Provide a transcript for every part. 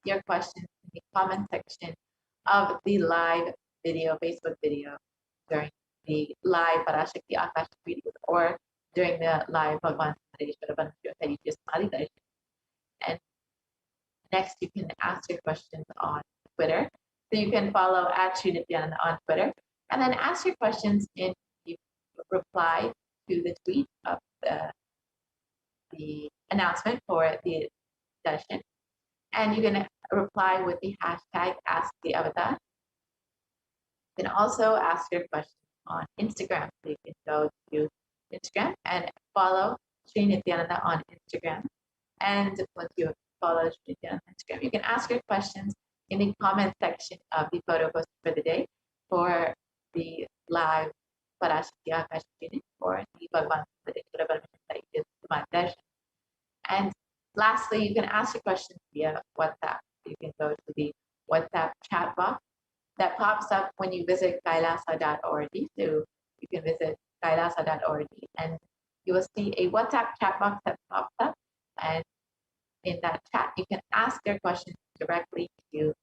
your questions in the comment section of the live video, Facebook video, during the live Parashakti Akashic readings, or during the live Bhagwan Sundeshwara Banashyo Hariji's Mali Darshan. And next, you can ask your questions on Twitter. So you can follow at Sri Nithyananda on Twitter, and then ask your questions in the reply to the tweet of the announcement for the session. And you can reply with the hashtag #AskTheAvatar. You can also ask your questions on Instagram. So you can go to Instagram and follow Sri Nithyananda on Instagram. And once you follow Sri Nithyananda on Instagram, you can ask your questions in the comment section of the photo post for the day for the live Parashakti Akashic reading or the Bhagwan Sundeshwara Banashyo Darshan. And lastly, you can ask your questions via WhatsApp. You can go to the WhatsApp chat box that pops up when you visit kailasa.org. So you can visit kailasa.org and you will see a WhatsApp chat box that pops up. And in that chat, you can ask your questions directly to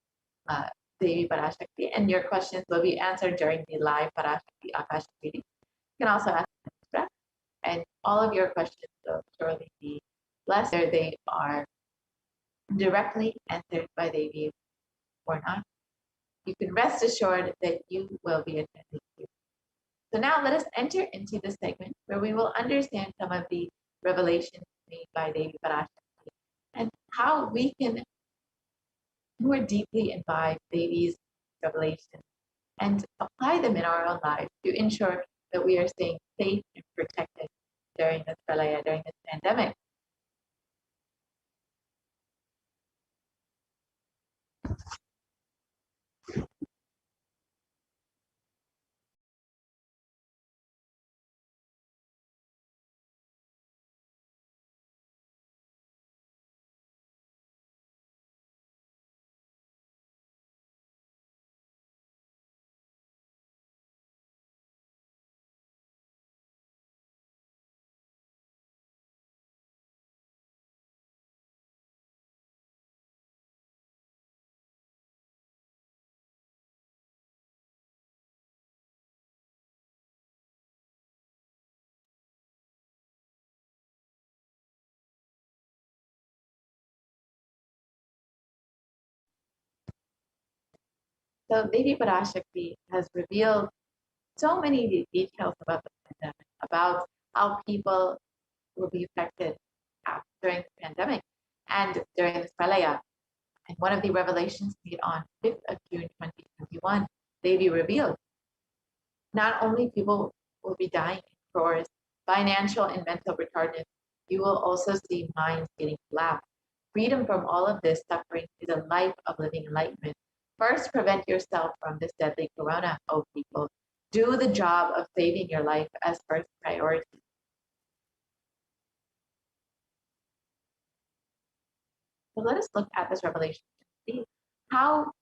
Devi Parashakti, and your questions will be answered during the live Parashakti Akashic reading. You can also ask extra, and all of your questions will surely be blessed, whether they are directly answered by Devi or not. You can rest assured that you will be attended to. So now let us enter into the segment where we will understand some of the revelations made by Devi Parashakti and how we can more deeply imbibe Devi's revelations and apply them in our own lives to ensure that we are staying safe and protected during this pralaya, during this pandemic. So Devi Parashakti has revealed so many details about the pandemic, about how people will be affected during the pandemic and during this pralaya. And one of the revelations made on 5th of June 2021, Devi revealed not only people will be dying in crores, financial and mental retardedness, you will also see minds getting collapsed. Freedom from all of this suffering is a life of living enlightenment. First, prevent yourself from this deadly corona, oh people. Do the job of saving your life as first priority. So let us look at this revelation and see how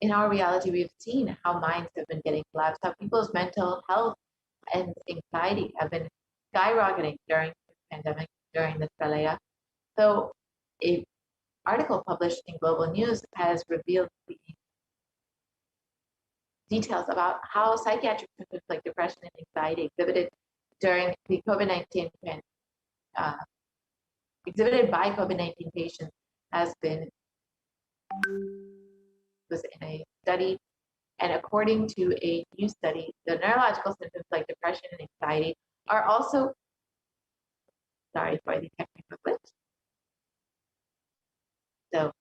in our reality we've seen how minds have been getting collapsed, how people's mental health and anxiety have been skyrocketing during the pandemic, during this pralaya. So an article published in Global News has revealed the details about how psychiatric symptoms like depression and anxiety exhibited during the COVID-19 exhibited by COVID-19 patients was in a study, and according to a new study, the neurological symptoms like depression and anxiety are also, sorry for the technical glitch. So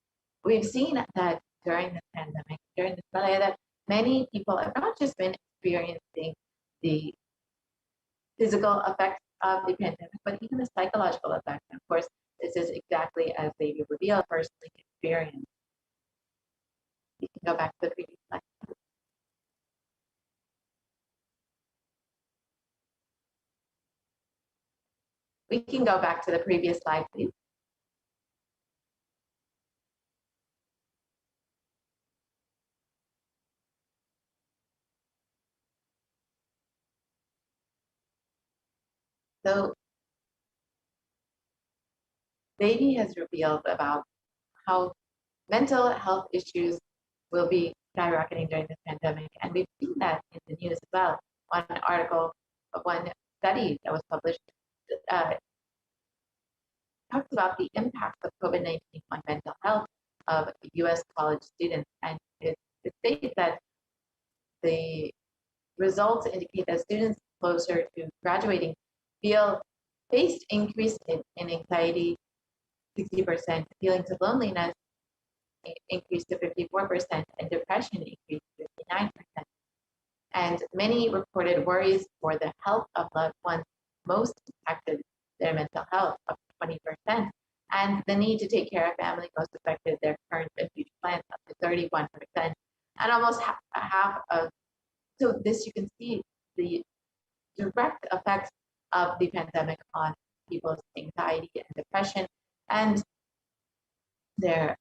we've seen that during the pandemic, during this pralaya, that many people have not just been experiencing the physical effects of the pandemic, but even the psychological effects. And of course, this is exactly as they reveal personally experience. You can go back to the previous slide. We can go back to the previous slide, please. So Devi has revealed about how mental health issues will be skyrocketing during this pandemic. And we've seen that in the news as well. One article, one study that was published uh, talks about the impact of COVID-19 on mental health of US college students. And it states that the results indicate that students closer to graduating faced increase in anxiety, 60%, feelings of loneliness increased to 54%, and depression increased to 59%. And many reported worries for the health of loved ones most impacted their mental health, up to 20%, and the need to take care of family most affected their current and future plans, up to 31%, and almost half of, so this you can see the direct effects of the pandemic on people's anxiety and depression and their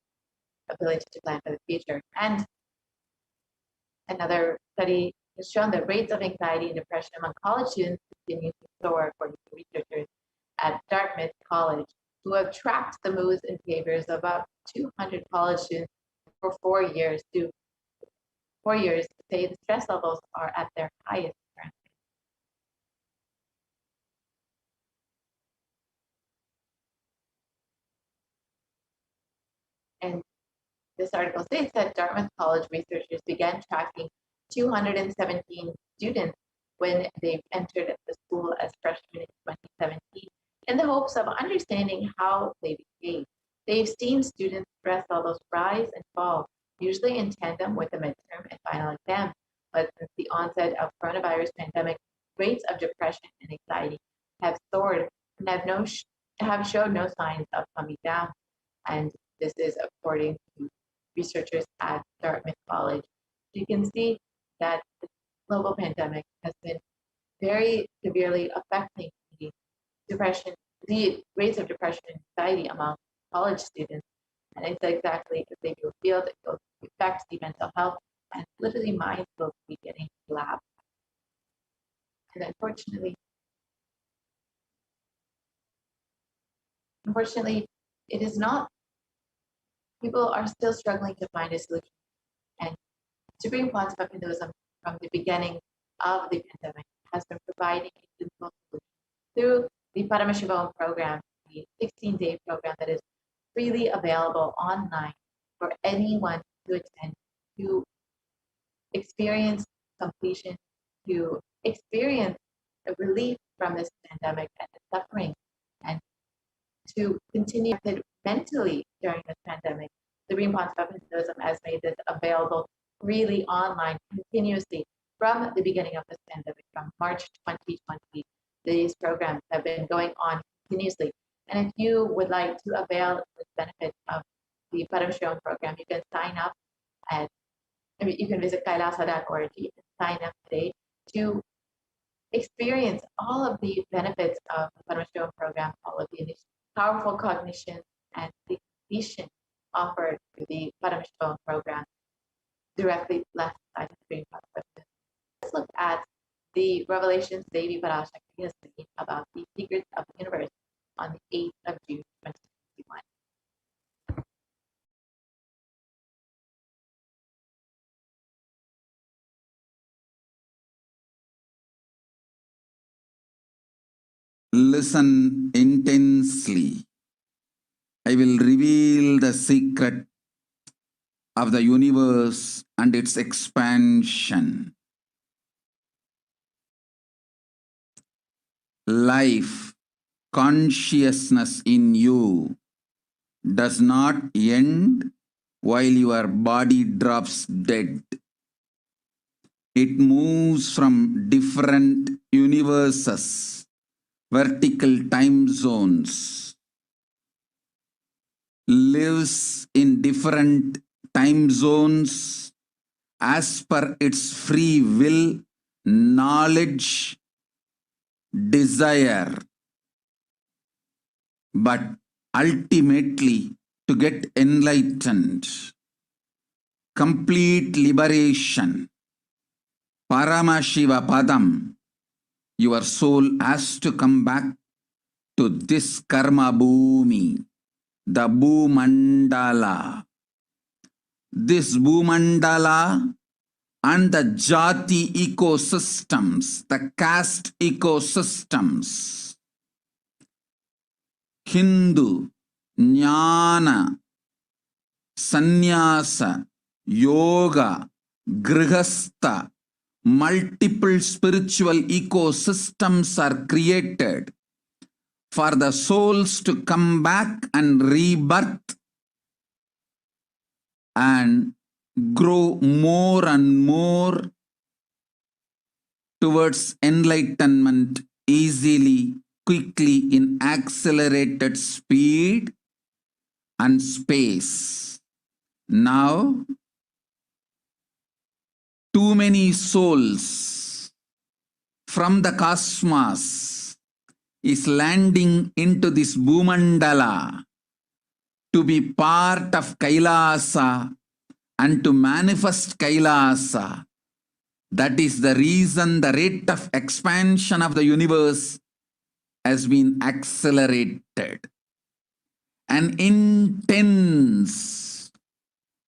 ability to plan for the future. And another study has shown that rates of anxiety and depression among college students continue to soar, according to researchers at Dartmouth College, who have tracked the moods and behaviors of about 200 college students for 4 years. To 4 years, say the stress levels are at their highest currently. And this article states that Dartmouth College researchers began tracking 217 students when they entered the school as freshmen in 2017 in the hopes of understanding how they behave. They've seen students' stress levels rise and fall, usually in tandem with the midterm and final exam. But since the onset of coronavirus pandemic, rates of depression and anxiety have soared and have shown no signs of coming down. And this is according to researchers at Dartmouth College. You can see that the global pandemic has been very severely affecting the depression, the rates of depression and anxiety among college students. And it's exactly as they do a field, it will affect the mental health, and literally minds will be getting collapsed. And unfortunately, it is not, people are still struggling to find a solution. And Supreme Quantum Hinduism, from the beginning of the pandemic, has been providing a simple solution through the Paramashivoham program, the 16-day program that is freely available online for anyone to attend, to experience completion, to experience a relief from this pandemic and the suffering, and to continue mentally during this pandemic. The Supreme Quantum Hinduism has made this available freely online continuously from the beginning of this pandemic, from March 2020. These programs have been going on continuously. And if you would like to avail the benefit of the Paramashivoham program, you can sign up you can visit kailasa.org and sign up today to experience all of the benefits of the Paramashivoham program, all of the powerful cognition and the completion offered through the Paramashivoham program directly left side of the screen. Let's look at the revelations Devi Parashakti has made about the secrets of the universe on the 8th of June, 2021. Listen intensely. I will reveal the secret of the universe and its expansion. Life, consciousness in you does not end while your body drops dead. It moves from different universes, vertical time zones, lives in different time zones as per its free will, knowledge, desire, but ultimately to get enlightened, complete liberation, Paramashiva Padam, your soul has to come back to this karma bhumi, the Bhumandala, this Bhumandala and the Jati ecosystems, the caste ecosystems, Hindu, Jnana, Sannyasa, Yoga, Grihastha, multiple spiritual ecosystems are created for the souls to come back and rebirth and grow more and more towards enlightenment easily, quickly, in accelerated speed and space. Now, too many souls from the cosmos is landing into this Bhumandala to be part of Kailasa and to manifest Kailasa. That is the reason the rate of expansion of the universe has been accelerated. An intense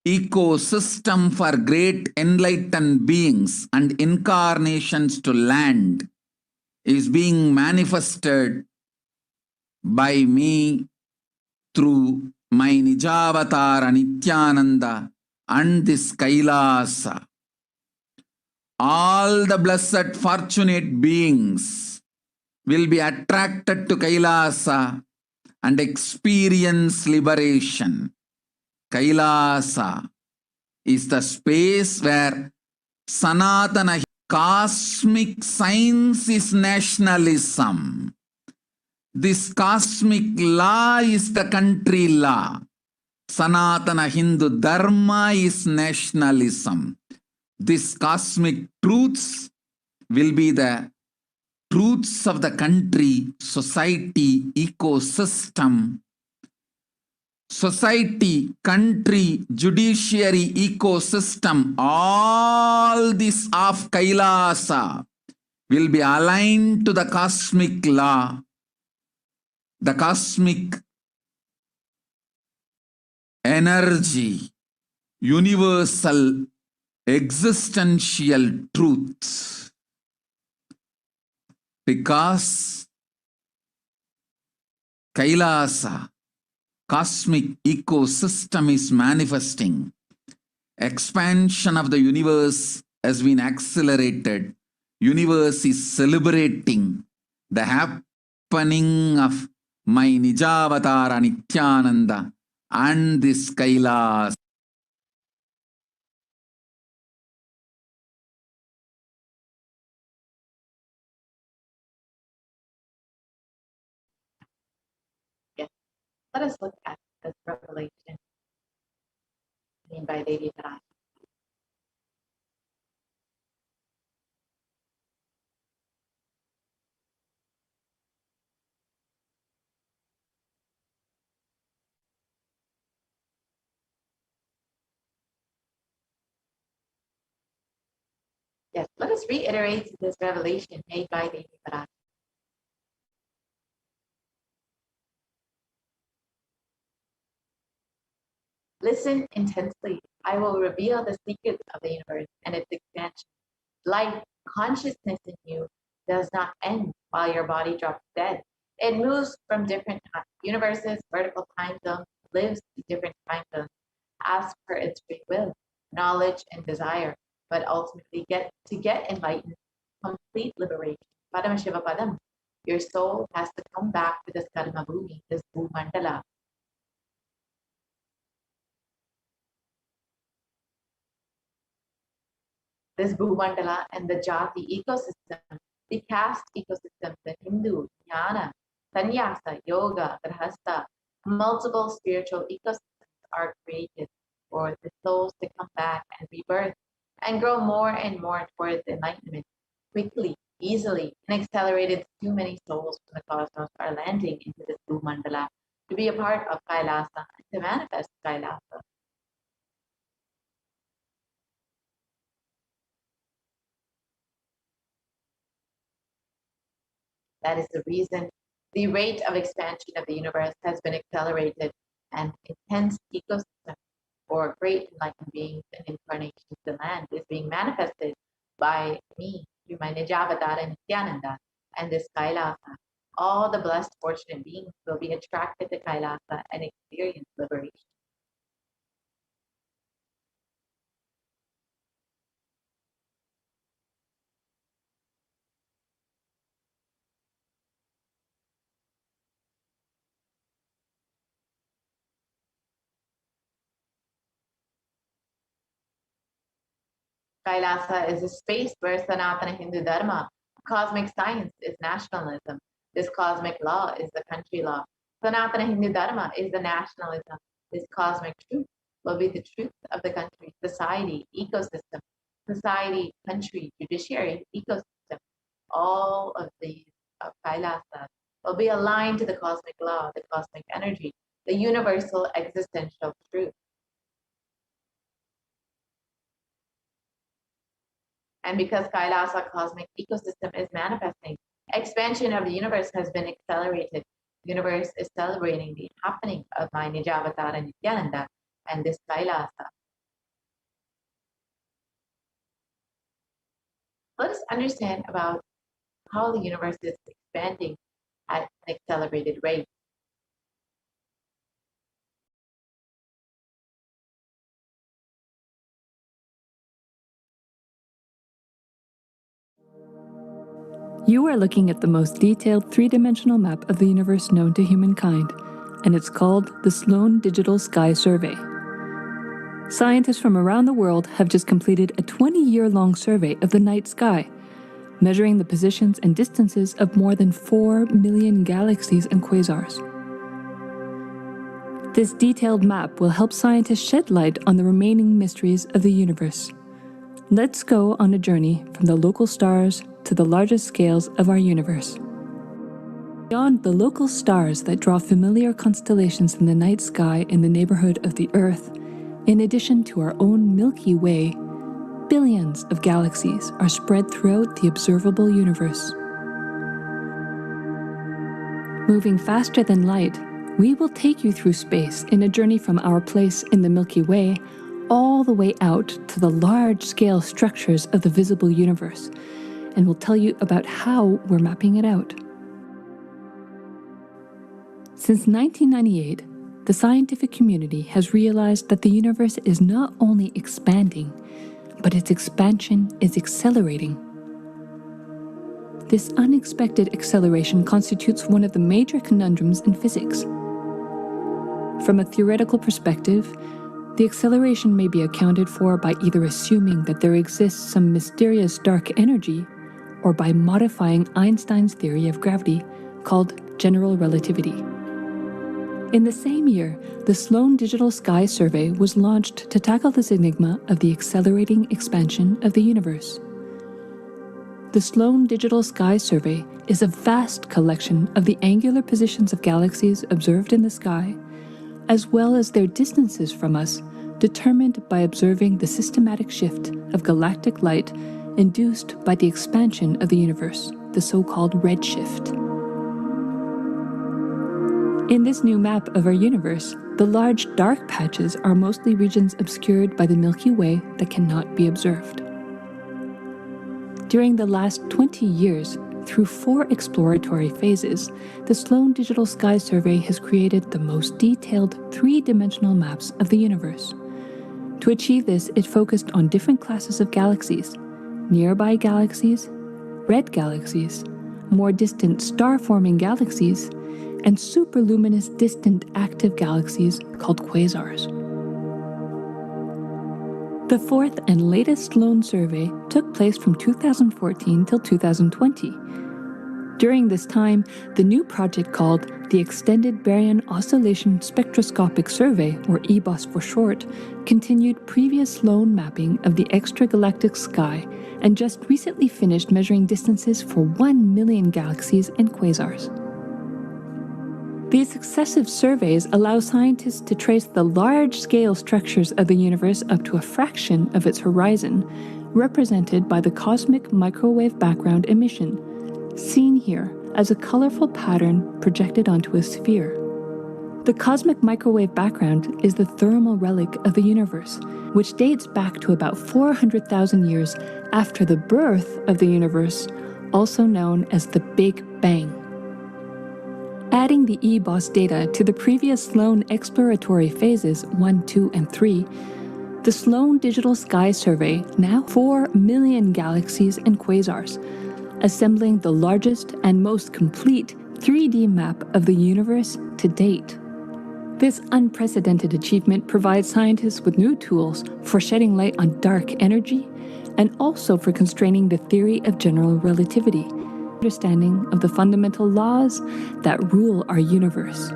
ecosystem for great enlightened beings and incarnations to land is being manifested by me through my Nijavatara Nithyananda and this Kailasa. All the blessed fortunate beings will be attracted to Kailasa and experience liberation. Kailasa is the space where Sanatana cosmic science is nationalism. This cosmic law is the country law. Sanatana Hindu Dharma is nationalism. These cosmic truths will be the truths of the country, society, ecosystem. Society, country, judiciary, ecosystem, all this of Kailasa will be aligned to the cosmic law, the cosmic energy, universal existential truth. Because Kailasa, cosmic ecosystem is manifesting. Expansion of the universe has been accelerated. Universe is celebrating the happening of my Nijavatara Nithyananda and this Kailasa. Yes. Let us look at this revelation made by Devi Parashakti. Yes, let us reiterate this revelation made by Devi Parashakti. Listen intensely. I will reveal the secrets of the universe and its expansion. Life, consciousness in you does not end while your body drops dead. It moves from different universes, vertical time zones, lives in different time zones, asks for its free will, knowledge, and desire, but ultimately get enlightened, complete liberation. Paramashivoham. Your soul has to come back to this karma bhumi, this bhumandala. This bhumandala and the jati ecosystem, the caste ecosystem, the Hindu, Jnana, Sannyasa, Yoga, Grihastha, multiple spiritual ecosystems are created for the souls to come back and rebirth and grow more and more towards enlightenment. Quickly, easily, and accelerated, too many souls from the cosmos are landing into this bhumandala to be a part of Kailasa and to manifest Kailasa. That is the reason the rate of expansion of the universe has been accelerated and intense ecosystem or great enlightened beings and incarnations of the land is being manifested by me through my Nijavatara Nithyananda and this Kailasa. All the blessed fortunate beings will be attracted to Kailasa and experience liberation. Kailasa is a space where Sanatana Hindu Dharma, cosmic science, is nationalism. This cosmic law is the country law. Sanatana Hindu Dharma is the nationalism. This cosmic truth will be the truth of the country, society, ecosystem, society, country, judiciary, ecosystem. All of these of Kailasa will be aligned to the cosmic law, the cosmic energy, the universal existential truth. And because Kailasa cosmic ecosystem is manifesting, expansion of the universe has been accelerated. The universe is celebrating the happening of my Nijavatara Nithyananda and this Kailasa. Let us understand about how the universe is expanding at an accelerated rate. You are looking at the most detailed three-dimensional map of the universe known to humankind, and it's called the Sloan Digital Sky Survey. Scientists from around the world have just completed a 20-year-long survey of the night sky, measuring the positions and distances of more than 4 million galaxies and quasars. This detailed map will help scientists shed light on the remaining mysteries of the universe. Let's go on a journey from the local stars to the largest scales of our universe. Beyond the local stars that draw familiar constellations in the night sky in the neighborhood of the Earth, in addition to our own Milky Way, billions of galaxies are spread throughout the observable universe. Moving faster than light, we will take you through space in a journey from our place in the Milky Way all the way out to the large-scale structures of the visible universe, and we'll tell you about how we're mapping it out. Since 1998, the scientific community has realized that the universe is not only expanding, but its expansion is accelerating. This unexpected acceleration constitutes one of the major conundrums in physics. From a theoretical perspective, the acceleration may be accounted for by either assuming that there exists some mysterious dark energy, or by modifying Einstein's theory of gravity, called general relativity. In the same year, the Sloan Digital Sky Survey was launched to tackle this enigma of the accelerating expansion of the universe. The Sloan Digital Sky Survey is a vast collection of the angular positions of galaxies observed in the sky, as well as their distances from us, determined by observing the systematic shift of galactic light induced by the expansion of the universe, the so-called redshift. In this new map of our universe, the large dark patches are mostly regions obscured by the Milky Way that cannot be observed. During the last 20 years, through 4 exploratory phases, the Sloan Digital Sky Survey has created the most detailed 3-dimensional maps of the universe. To achieve this, it focused on different classes of galaxies: nearby galaxies, red galaxies, more distant star-forming galaxies, and superluminous distant active galaxies called quasars. The 4th and latest Sloan survey took place from 2014 till 2020. During this time, the new project called the Extended Baryon Oscillation Spectroscopic Survey, or EBOS for short, continued previous Sloan mapping of the extragalactic sky and just recently finished measuring distances for 1 million galaxies and quasars. These successive surveys allow scientists to trace the large-scale structures of the universe up to a fraction of its horizon, represented by the cosmic microwave background emission, seen here as a colorful pattern projected onto a sphere. The cosmic microwave background is the thermal relic of the universe, which dates back to about 400,000 years after the birth of the universe, also known as the Big Bang. Adding the eBOS data to the previous Sloan exploratory phases 1, 2, and 3, the Sloan Digital Sky Survey now 4 million galaxies and quasars, assembling the largest and most complete 3D map of the universe to date. This unprecedented achievement provides scientists with new tools for shedding light on dark energy and also for constraining the theory of general relativity, understanding of the fundamental laws that rule our universe.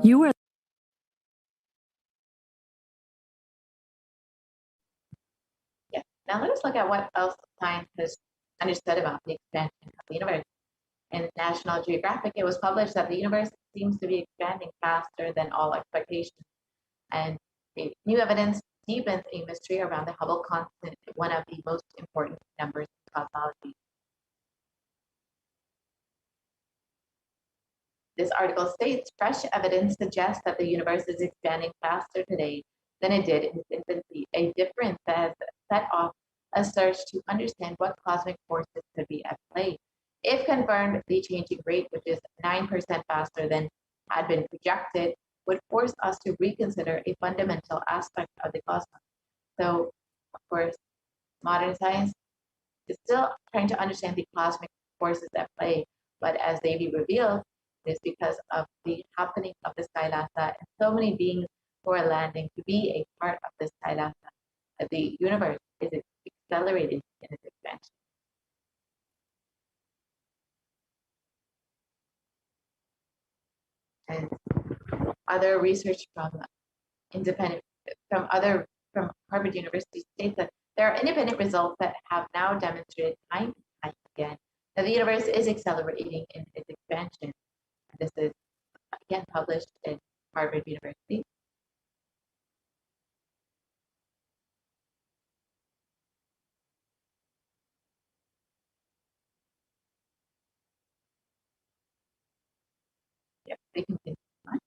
You are Yeah. Now let us look at what else science has understood about the expansion of the universe. In National Geographic, it was published that the universe seems to be expanding faster than all expectations. And new evidence deepens a mystery around the Hubble constant, one of the most important numbers in cosmology. This article states fresh evidence suggests that the universe is expanding faster today than it did in its infancy, a difference that has set off a search to understand what cosmic forces could be at play. If confirmed, the changing rate, which is 9% faster than had been projected, would force us to reconsider a fundamental aspect of the cosmos. So, of course, modern science is still trying to understand the cosmic forces at play, but as Devi revealed, it is because of the happening of the Skylasa and so many beings who are landing to be a part of the Skylasa, that the universe is accelerating in its expansion. And other research from Harvard University states that there are independent results that have now demonstrated time and time again that the universe is accelerating in its expansion. This is again published in Harvard University. Yep, we can continue on.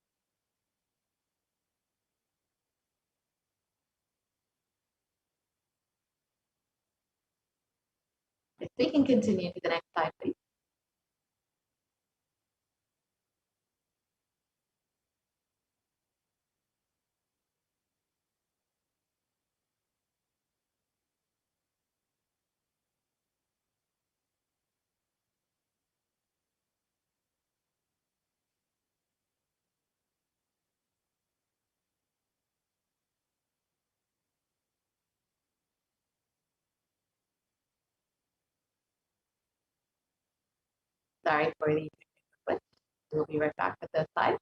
Yes, we can continue to the next slide, please. Sorry for the glitch. We'll be right back with the slide.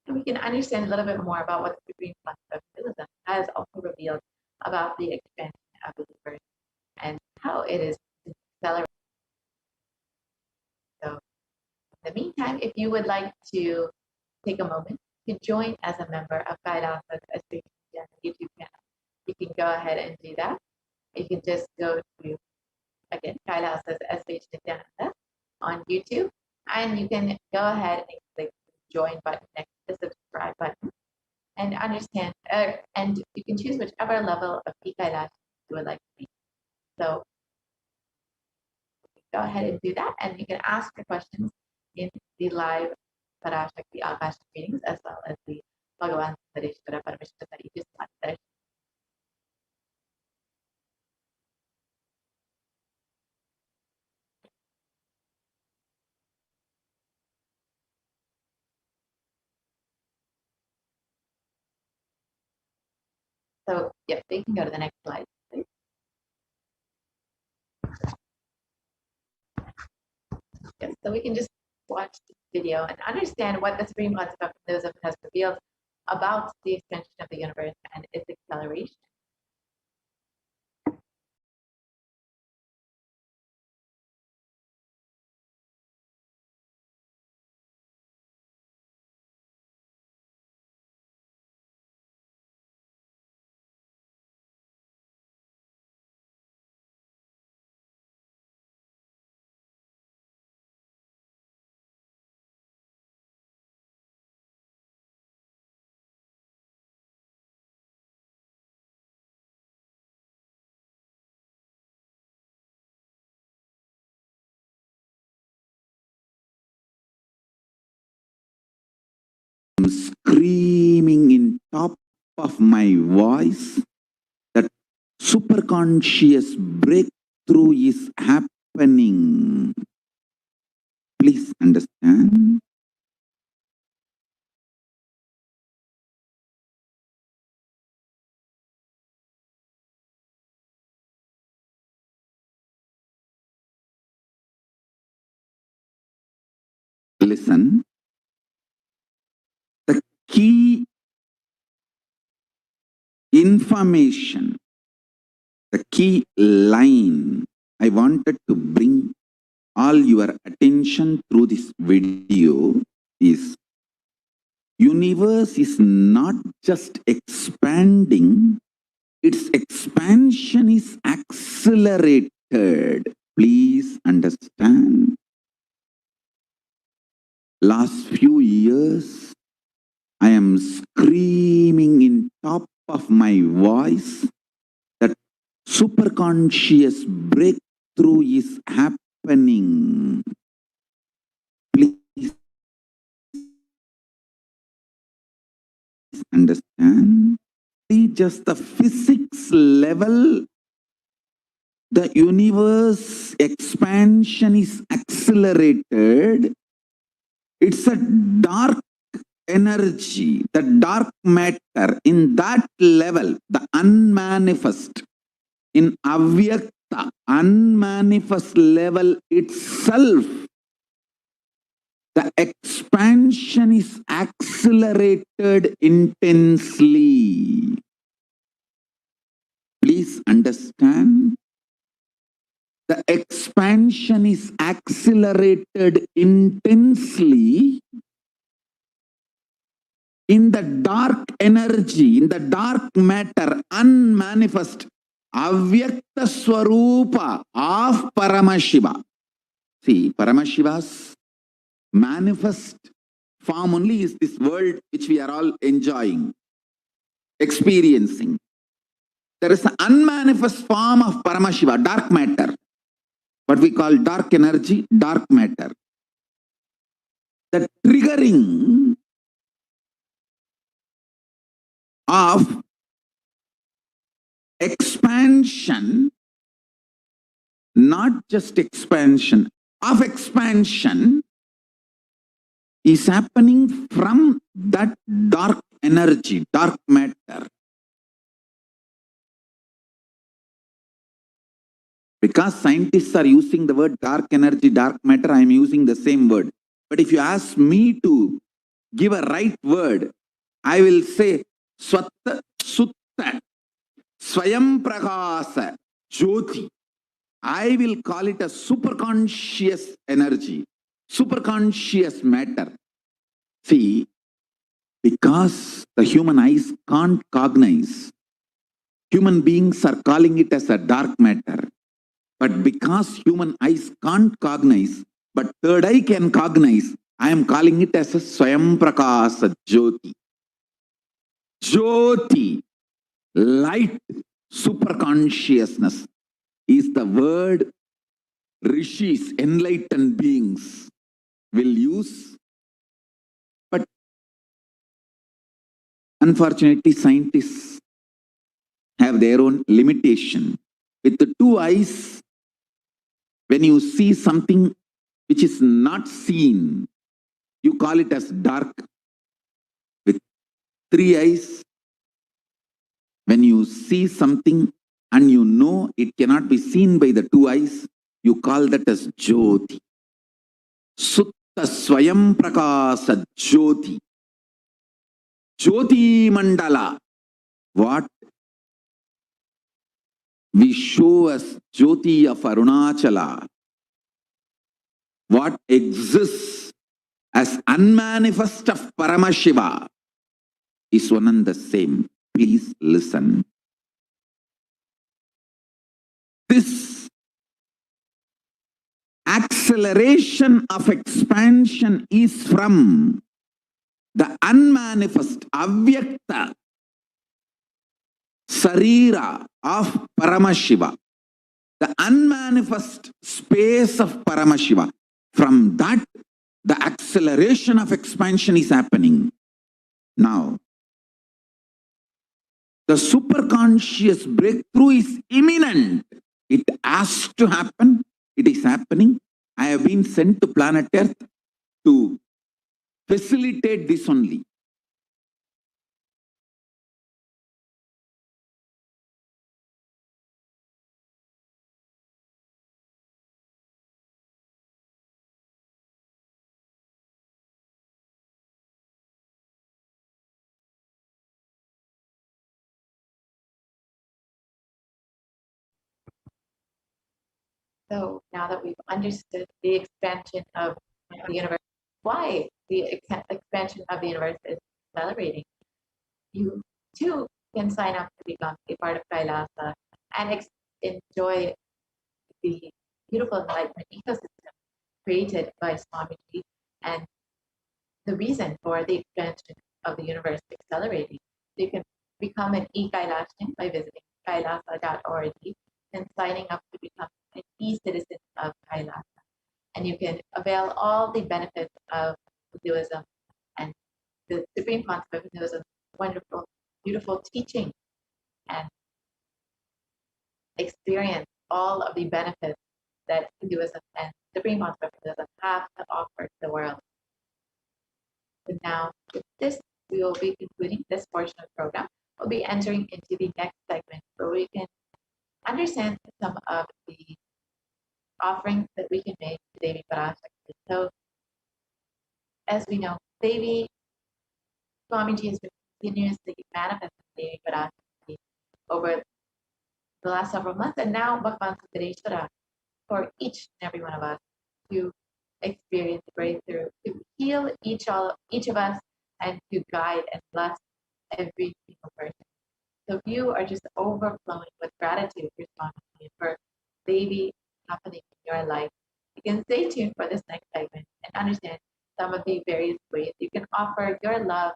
And we can understand a little bit more about what the Supreme Concept of Buddhism has also revealed about the expansion of the universe and how it is accelerating. So in the meantime, if you would like to take a moment to join as a member of Kailasa's HDH YouTube channel, you can go ahead and do that. You can just go to, again, Kailasa's HDH Nithyananda on YouTube, and you can go ahead and click the join button next to the subscribe button and understand, and you can choose whichever level of Kailash you would like to be. So go ahead and do that, and you can ask your questions in the live Parashakti Akashic readings as well as the Bhagavan Sareshwara Paramashivam that you just watched there. So, yeah, you can go to the next slide, please. Yes, so we can just watch the video and understand what the Supreme Concept of Buddhism has revealed about the extension of the universe and its acceleration. screaming in top of my voice that superconscious breakthrough is happening. Please understand. Listen. The key information, the key line I wanted to bring all your attention through this video is universe is not just expanding, its expansion is accelerated. Please understand. Last few years, I am screaming in top of my voice that superconscious breakthrough is happening. Please understand. Just the physics level, the universe expansion is accelerated. It's a dark energy, the dark matter, in that level, the unmanifest, in avyakta, unmanifest level itself, the expansion is accelerated intensely. Please understand. The expansion is accelerated intensely in the dark energy, in the dark matter, unmanifest, avyakta swarupa of Paramashiva. See, Paramashiva's manifest form only is this world which we are all enjoying, experiencing. There is an unmanifest form of Paramashiva, dark matter. What we call dark energy, dark matter. The triggering of expansion, not just expansion, of expansion is happening from that dark energy, dark matter. Because scientists are using the word dark energy, dark matter, I am using the same word. But if you ask me to give a right word, I will say Swatta, Sutta, Swayam Prakasa, Jyoti. I will call it a superconscious energy, superconscious matter. See, because the human eyes can't cognize, human beings are calling it as a dark matter. But because human eyes can't cognize, but third eye can cognize, I am calling it as a Swayam Prakasa Jyoti. Jyoti, light, superconsciousness is the word rishis, enlightened beings will use. But unfortunately, scientists have their own limitation. With the two eyes, when you see something which is not seen, you call it as dark. With three eyes, when you see something and you know it cannot be seen by the two eyes, you call that as Jyoti. Sutta Swayam Prakasa Jyoti. Jyoti Mandala. What we show as Jyoti of Arunachala, what exists as unmanifest of Paramashiva is one and the same. Please listen. This acceleration of expansion is from the unmanifest, avyakta, sarira of Paramashiva, the unmanifest space of Paramashiva. From that, the acceleration of expansion is happening. Now, the superconscious breakthrough is imminent. It has to happen. It is happening. I have been sent to planet Earth to facilitate this only. So now that we've understood the expansion of the universe, why the expansion of the universe is accelerating, you too can sign up to become a part of Kailasa and enjoy the beautiful enlightenment ecosystem created by Swamiji and the reason for the expansion of the universe accelerating. You can become an e-Kailashian by visiting kailasa.org and signing up to become an e-citizen of Kailasa. And you can avail all the benefits of Hinduism and the supreme concept of Hinduism, wonderful, beautiful teaching, and experience all of the benefits that Hinduism and the supreme concept of Hinduism have to offer to the world. So now, with this, we will be concluding this portion of the program. We'll be entering into the next segment where we can understand some of the offerings that we can make to Devi Parashakti. So, as we know, Devi Swamiji has been continuously manifesting Devi Parashakti over the last several months, and now Bhagavan Sudareshwara for each and every one of us to experience the breakthrough, to heal each of us, and to guide and bless every single person. So if you are just overflowing with gratitude for Swamiji and for Devi happening in your life, you can stay tuned for this next segment and understand some of the various ways you can offer your love,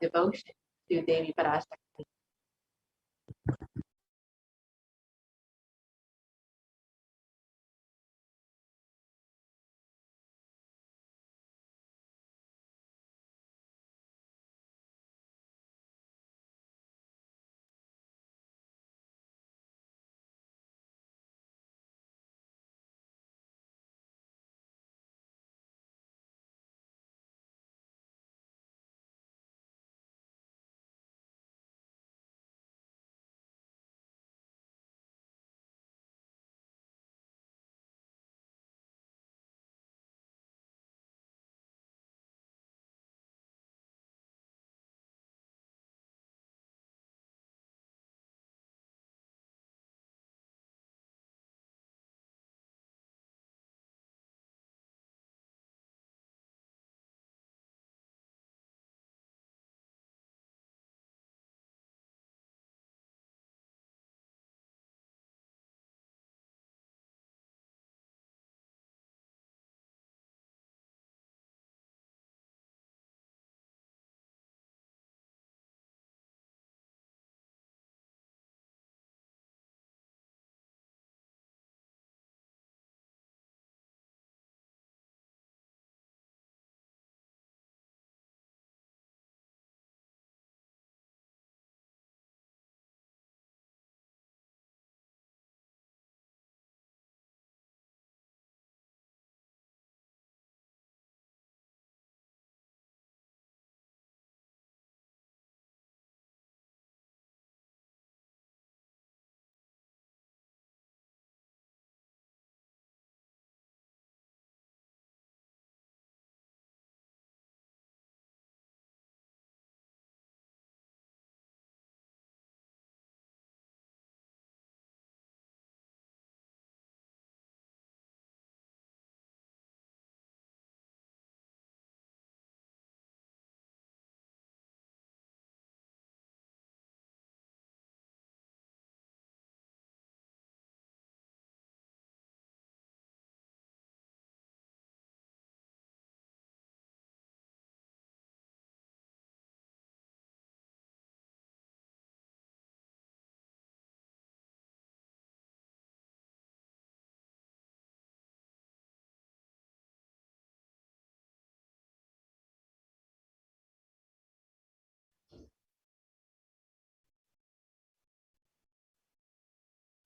devotion to Devi Parashakti.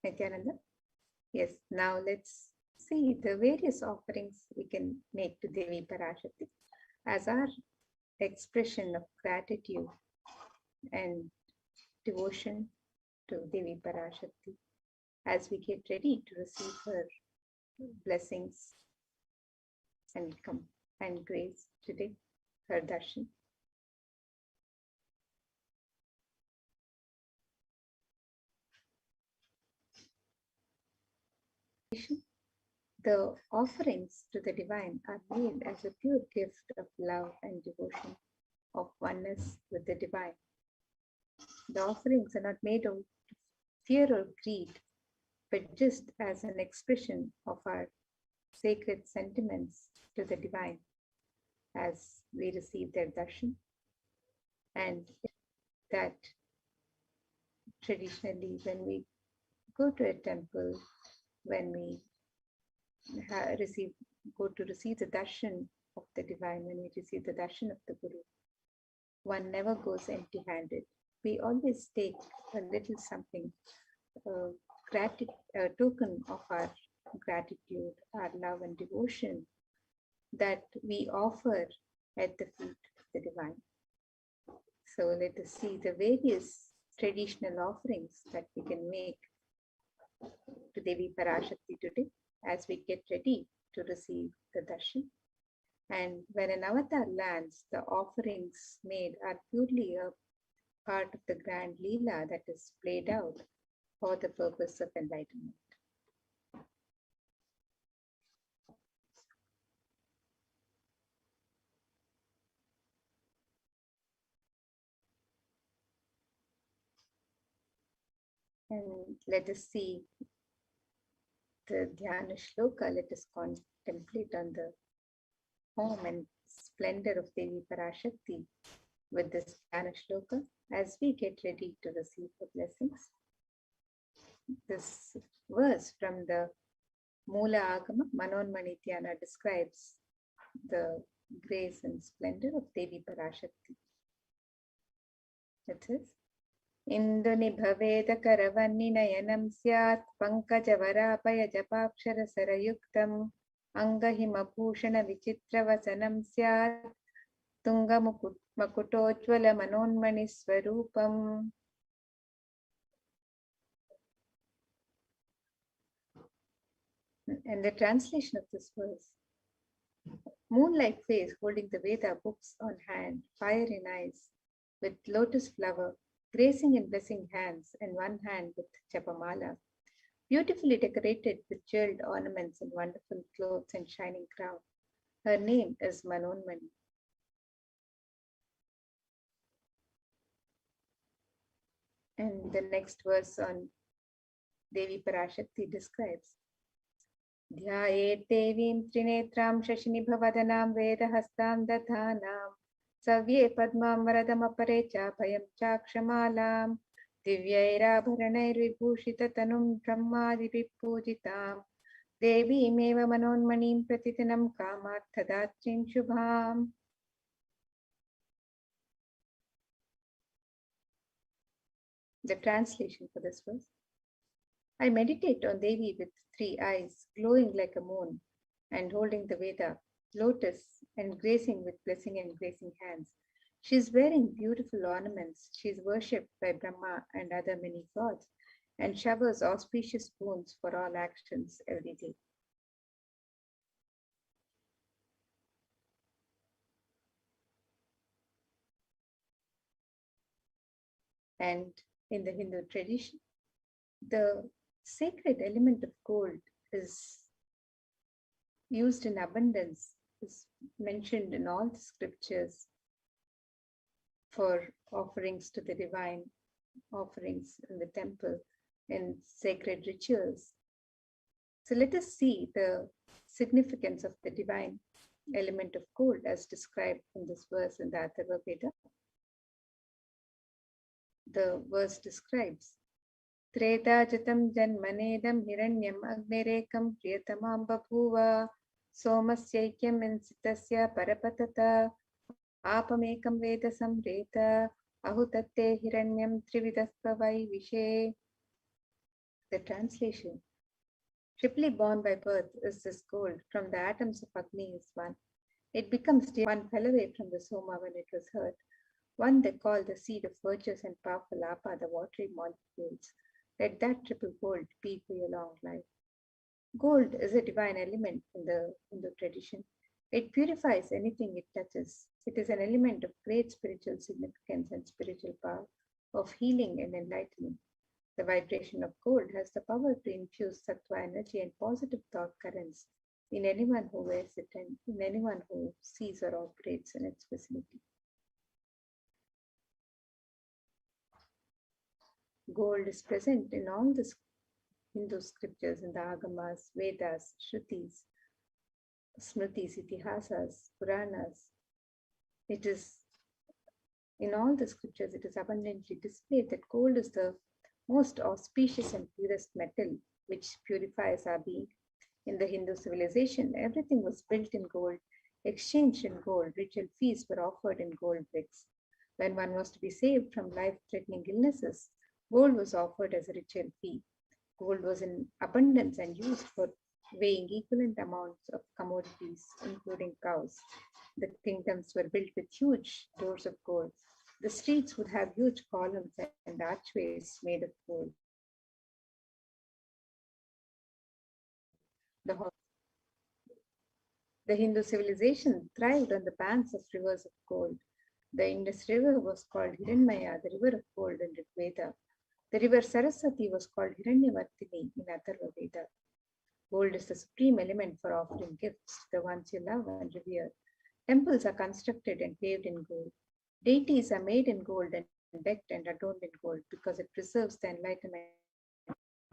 Nithyananda? Yes, now let's see the various offerings we can make to Devi Parashakti as our expression of gratitude and devotion to Devi Parashakti as we get ready to receive her blessings and grace today, her darshan. The offerings to the divine are made as a pure gift of love and devotion, of oneness with the divine. The offerings are not made of fear or greed, but just as an expression of our sacred sentiments to the divine as we receive their darshan. And that traditionally, when we go to a temple, when we go to receive the darshan of the divine, when we receive the darshan of the Guru, one never goes empty-handed. We always take a little something, a token of our gratitude, our love and devotion that we offer at the feet of the divine. So let us see the various traditional offerings that we can make to Devi Parashakti today as we get ready to receive the darshan. And when an avatar lands, the offerings made are purely a part of the grand Leela that is played out for the purpose of enlightenment. And let us see the Dhyana Shloka. Let us contemplate on the form and splendor of Devi Parashakti with this Dhyana Shloka as we get ready to receive the blessings. This verse from the Mula Agama Manonmani Dhyana describes the grace and splendor of Devi Parashakti. It says, Indunibhaveda karavani nayanam syat pankajavaraapaya japakshara sarayuktam angahimabhushana vichitravasanam syat tungamakutojvala manonmani swarupam. And the translation of this verse: moon-like face holding the Veda books on hand, fire in eyes, with lotus flower, gracing and blessing hands, and one hand with Japamala, beautifully decorated with jeweled ornaments and wonderful clothes and shining crown. Her name is Manonmani. And the next verse on Devi Parashakti describes, Dhyaet Devim Trinetram Shashinibhavadhanam Vedahastam Dathanam Savye Padmam Varadamapare Chapayam Chakshamalam Divyairabharanai Vibhushita Tanum Brahmadipi Pujitam Devi Meva Manonmanim Pratitanam Kamarthadatrim Shubham. The translation for this verse: I meditate on Devi with 3 eyes, glowing like a moon, and holding the Veda, lotus, and gracing with blessing and gracing hands. She is wearing beautiful ornaments. She is worshipped by Brahma and other many gods, and showers auspicious boons for all actions every day. And in the Hindu tradition, the sacred element of gold is used in abundance, is mentioned in all the scriptures for offerings to the divine, offerings in the temple, in sacred rituals. So let us see the significance of the divine element of gold as described in this verse in the Atharva Veda. The verse describes, Treta jatam janmanedam hiranyam agnerekam priyatamam babhuva somasyaikyam insitasya parapatata apamekam veda samreta ahutatte hiranyam trividaspavai vishe. The translation: triply born by birth is this gold. From the atoms of Agni is one. It becomes one fell away from the Soma when it was hurt. One they call the seed of virtuous and powerful Apa, the watery molecules. Let that triple gold be for your long life. Gold is a divine element in the Hindu tradition. It purifies anything it touches. It is an element of great spiritual significance and spiritual power, of healing and enlightenment. The vibration of gold has the power to infuse sattva energy and positive thought currents in anyone who wears it and in anyone who sees or operates in its vicinity. Gold is present in all the Hindu scriptures, in the Agamas, Vedas, Shrutis, Smritis, Itihasas, Puranas. It is in all the scriptures, it is abundantly displayed that gold is the most auspicious and purest metal which purifies our being. In the Hindu civilization, everything was built in gold, exchanged in gold. Ritual feasts were offered in gold bricks. When one was to be saved from life-threatening illnesses, gold was offered as a ritual fee. Gold was in abundance and used for weighing equivalent amounts of commodities, including cows. The kingdoms were built with huge doors of gold. The streets would have huge columns and archways made of gold. The Hindu civilization thrived on the banks of rivers of gold. The Indus River was called Hiranmaya, the river of gold in Rigveda. The river Saraswati was called Hiranyavartini in Atharva Veda. Gold is the supreme element for offering gifts to the ones you love and revere. Temples are constructed and paved in gold. Deities are made in gold and decked and adorned in gold because it preserves the enlightenment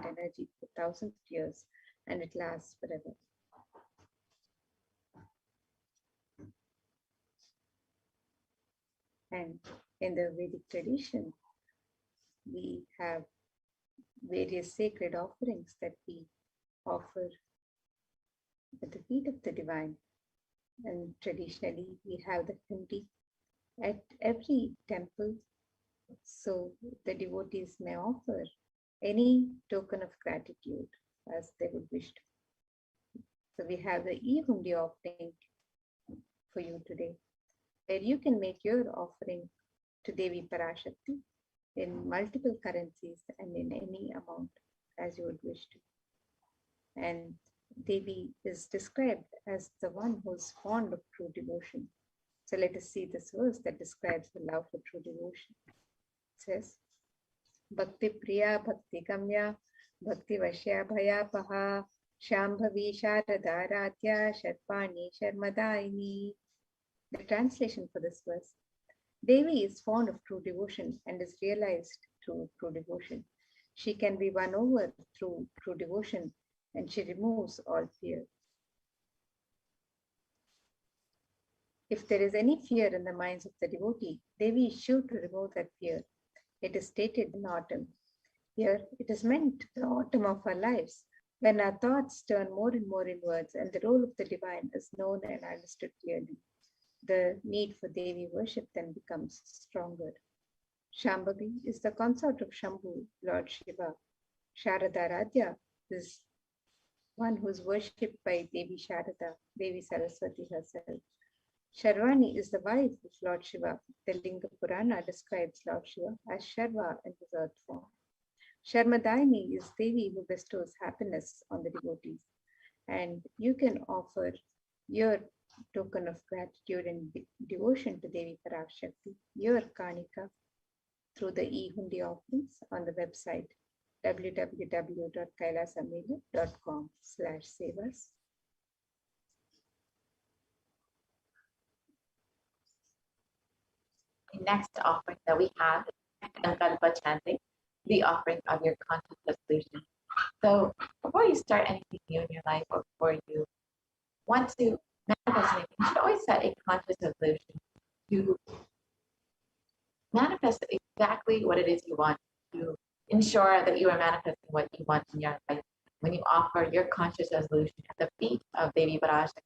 energy for thousands of years and it lasts forever. And in the Vedic tradition, we have various sacred offerings that we offer at the feet of the divine. And traditionally, we have the hundi at every temple, so the devotees may offer any token of gratitude as they would wish to. So we have the e-hundi offering for you today, where you can make your offering to Devi Parashakti in multiple currencies and in any amount as you would wish to. And Devi is described as the one who is fond of true devotion. So let us see this verse that describes the love for true devotion. It says, Bhakti Priya Bhakti Gamya Bhakti Vashya Bhayapaha Shambhavi Sharadaratya Sharpani Sharmadaini. The translation for this verse: Devi is fond of true devotion and is realized through true devotion. She can be won over through true devotion and she removes all fear. If there is any fear in the minds of the devotee, Devi is sure to remove that fear. It is stated in autumn. Here, it is meant the autumn of our lives, when our thoughts turn more and more inwards and the role of the divine is known and understood clearly. The need for Devi worship then becomes stronger. Shambhavi is the consort of Shambhu, Lord Shiva. Sharadaradhya is one who is worshipped by Devi Sharada, Devi Saraswati herself. Sharvani is the wife of Lord Shiva. The Linga Purana describes Lord Shiva as Sharva in his earth form. Sharmadaini is Devi who bestows happiness on the devotees. And you can offer your token of gratitude and devotion to Devi Parashakti, your Kanika, through the e-hundi offerings on the website www.kailasamela.com/sevas. The next offering that we have is Sankalpa chanting, the offering of your conscious resolution. So before you start anything new in your life or before you want to manifest anything, you should always set a conscious resolution to manifest exactly what it is you want, to ensure that you are manifesting what you want in your life. When you offer your conscious resolution at the feet of Devi Parashakti,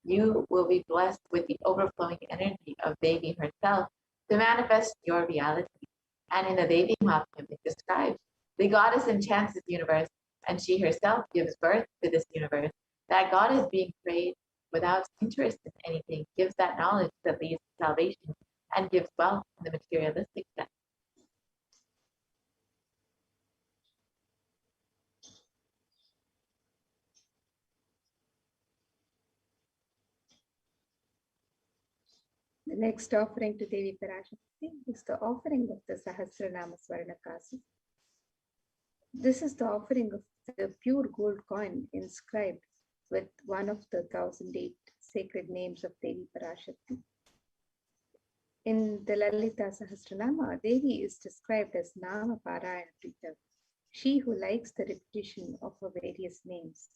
you will be blessed with the overflowing energy of Devi herself to manifest your reality. And in the Devi Mahatmya, it describes The goddess enchants this universe, and she herself gives birth to this universe. That goddess being prayed without interest in anything gives that knowledge that leads to salvation and gives wealth in the materialistic sense. The next offering to Devi Parashakti is the offering of the Sahasranama Swarnakasu. This is the offering of the pure gold coin inscribed with one of the 1008 sacred names of Devi Parashakti. In the Lalita Sahasranama, Devi is described as Nama Parayana Prita, she who likes the repetition of her various names.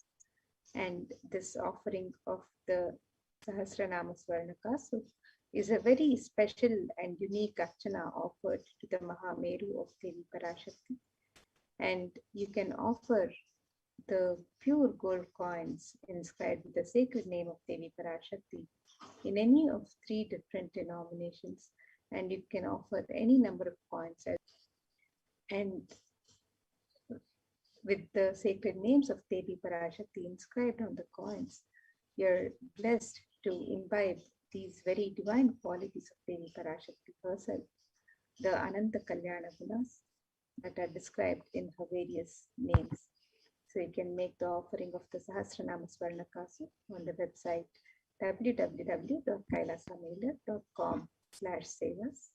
And this offering of the Sahasranama Swarnakasu is a very special and unique archana offered to the Mahameru of Devi Parashakti. And you can offer the pure gold coins inscribed with the sacred name of Devi Parashakti in any of 3 different denominations, and you can offer any number of coins. And with the sacred names of Devi Parashakti inscribed on the coins, you're blessed to imbibe these very divine qualities of Devi Parashakti herself, the Ananta Kalyana Gunas that are described in her various names. So you can make the offering of the Sahasranama Swarnakasu on the website www.kailasamailer.com/sevas.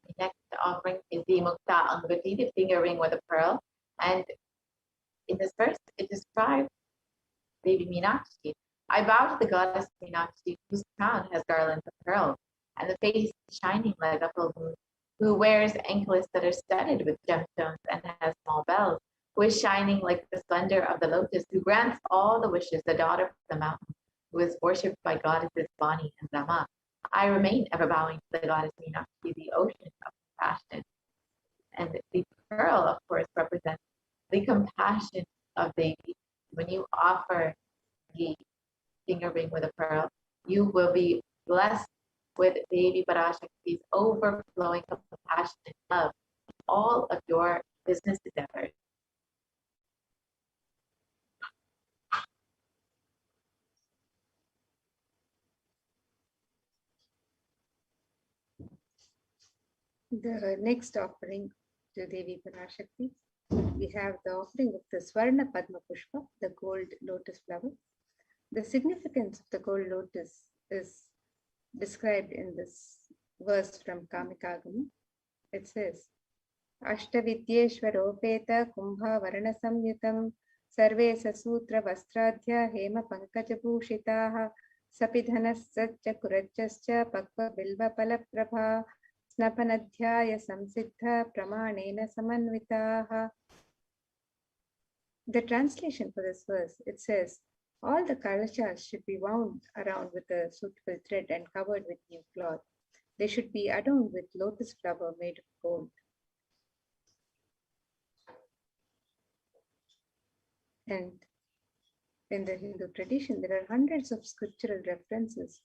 The next offering is the Mukta Angati, the finger ring with a pearl. And in this verse, it describes Devi Meenakshi. I bow to the goddess Meenakshi, whose crown has garlands of pearls, and the face shining like a full moon, who wears anklets that are studded with gemstones and has small bells, who is shining like the splendor of the lotus, who grants all the wishes, the daughter of the mountain, who is worshipped by goddesses Vani and Brahma. I remain ever bowing to the goddess Meenakshi, the ocean of compassion. And the pearl, of course, represents the compassion of Devi. When you offer the finger ring with a pearl, you will be blessed with Devi Parashakti's overflowing compassion and love in all of your business endeavors. The next offering to Devi Parashakti, we have the offering of the Swarna Padma Pushpa, the gold lotus flower. The significance of the gold lotus is described in this verse from Kamikagama. It says, Ashtavidyeshwaropeta kumbha varana samyutam sarve sasutra vastradhya hema pankajabhushitaha sapidhanas satya kurajascha pakva bilva palaprabha snapanadhyaya samsiddha pramanena samanvitaha. The translation for this verse, it says, all the kalachas should be wound around with a suitable thread and covered with new cloth. They should be adorned with lotus flower made of gold. And in the Hindu tradition, there are hundreds of scriptural references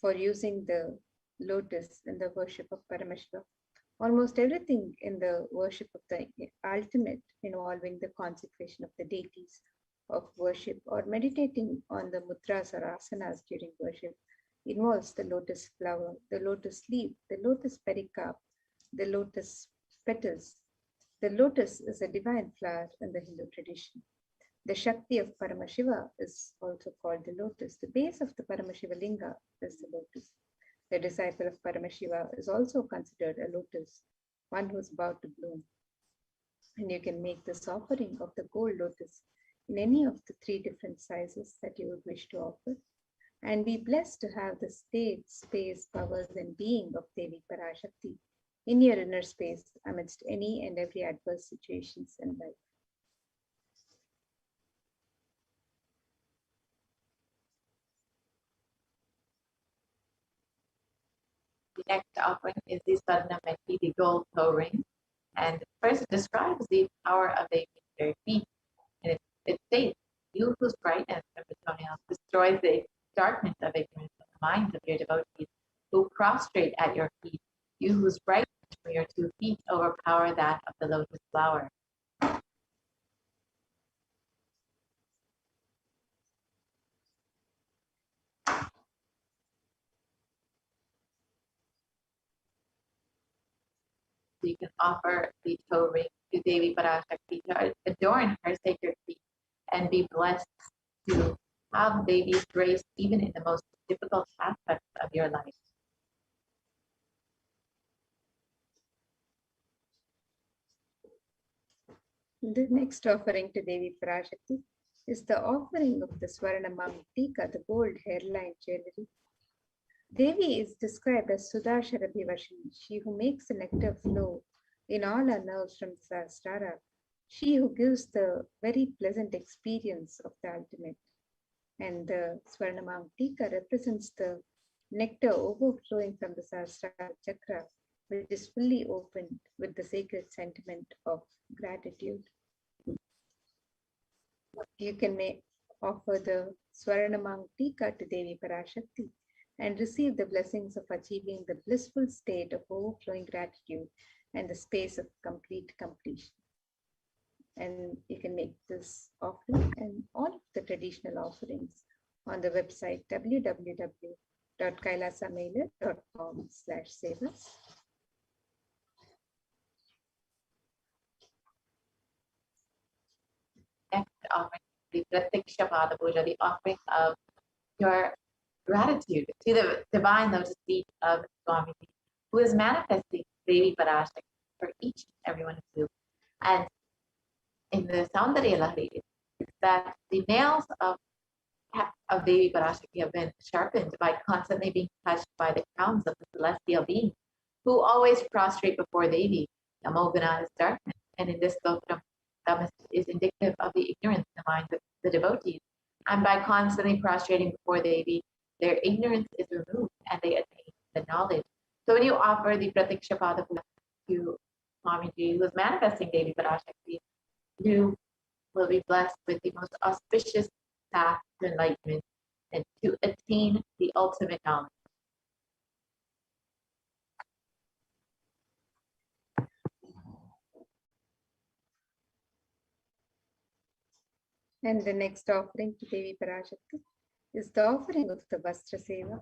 for using the lotus in the worship of Paramashiva. Almost everything in the worship of the ultimate involving the consecration of the deities of worship or meditating on the mudras or asanas during worship involves the lotus flower, the lotus leaf, the lotus pericarp, the lotus petals. The lotus is a divine flower in the Hindu tradition. The Shakti of Paramashiva is also called the lotus. The base of the Paramashiva Linga is the lotus. The disciple of Paramashiva is also considered a lotus, one who is about to bloom. And you can make this offering of the gold lotus in any of the 3 different sizes that you would wish to offer, and be blessed to have the state, space, powers, and being of Devi Parashakti in your inner space amidst any and every adverse situations in life. The next offering is the Swarnameti, the gold toe ring. And first it describes the power of the very feet. And it states, you whose brightness of the toenails destroys the darkness of ignorance of the minds of your devotees who prostrate at your feet, you whose brightness from your 2 feet overpower that of the lotus flower. So you can offer the toe ring to Devi Parashakti to adorn her sacred feet and be blessed to have Devi's grace even in the most difficult aspects of your life. The next offering to Devi Parashakti is the offering of the Swarnamang Tika, the gold hairline jewelry. Devi is described as Sudasharabhivashini, she who makes the nectar flow in all our nerves from the Sahasrara, she who gives the very pleasant experience of the ultimate. And the Swarnamang Tika represents the nectar overflowing from the Sahasrara chakra, which is fully opened with the sacred sentiment of gratitude. You can offer the Swarnamang Tika to Devi Parashakti and receive the blessings of achieving the blissful state of overflowing gratitude and the space of complete completion. And you can make this offering and all of the traditional offerings on the website www.kailasamailer.com/sevas. Next offering, the Pratiksha Pada Puja, the offering of your gratitude to the divine lotus feet of Swamiji, who is manifesting Devi Parashakti for each and every one of you. And in the Saundarya Lahari, it's that the nails of Devi Parashakti have been sharpened by constantly being touched by the crowns of the celestial beings, who always prostrate before Devi. Namogana is darkness, and in this stotram, Tamas is indicative of the ignorance in the minds of the devotees. And by constantly prostrating before Devi, their ignorance is removed and they attain the knowledge. So when you offer the Pratiksha Pada Puja to Swamiji, who is manifesting Devi Parashakti, you will be blessed with the most auspicious path to enlightenment and to attain the ultimate knowledge. And the next offering to Devi Parashakti is the offering of the Vastra Seva,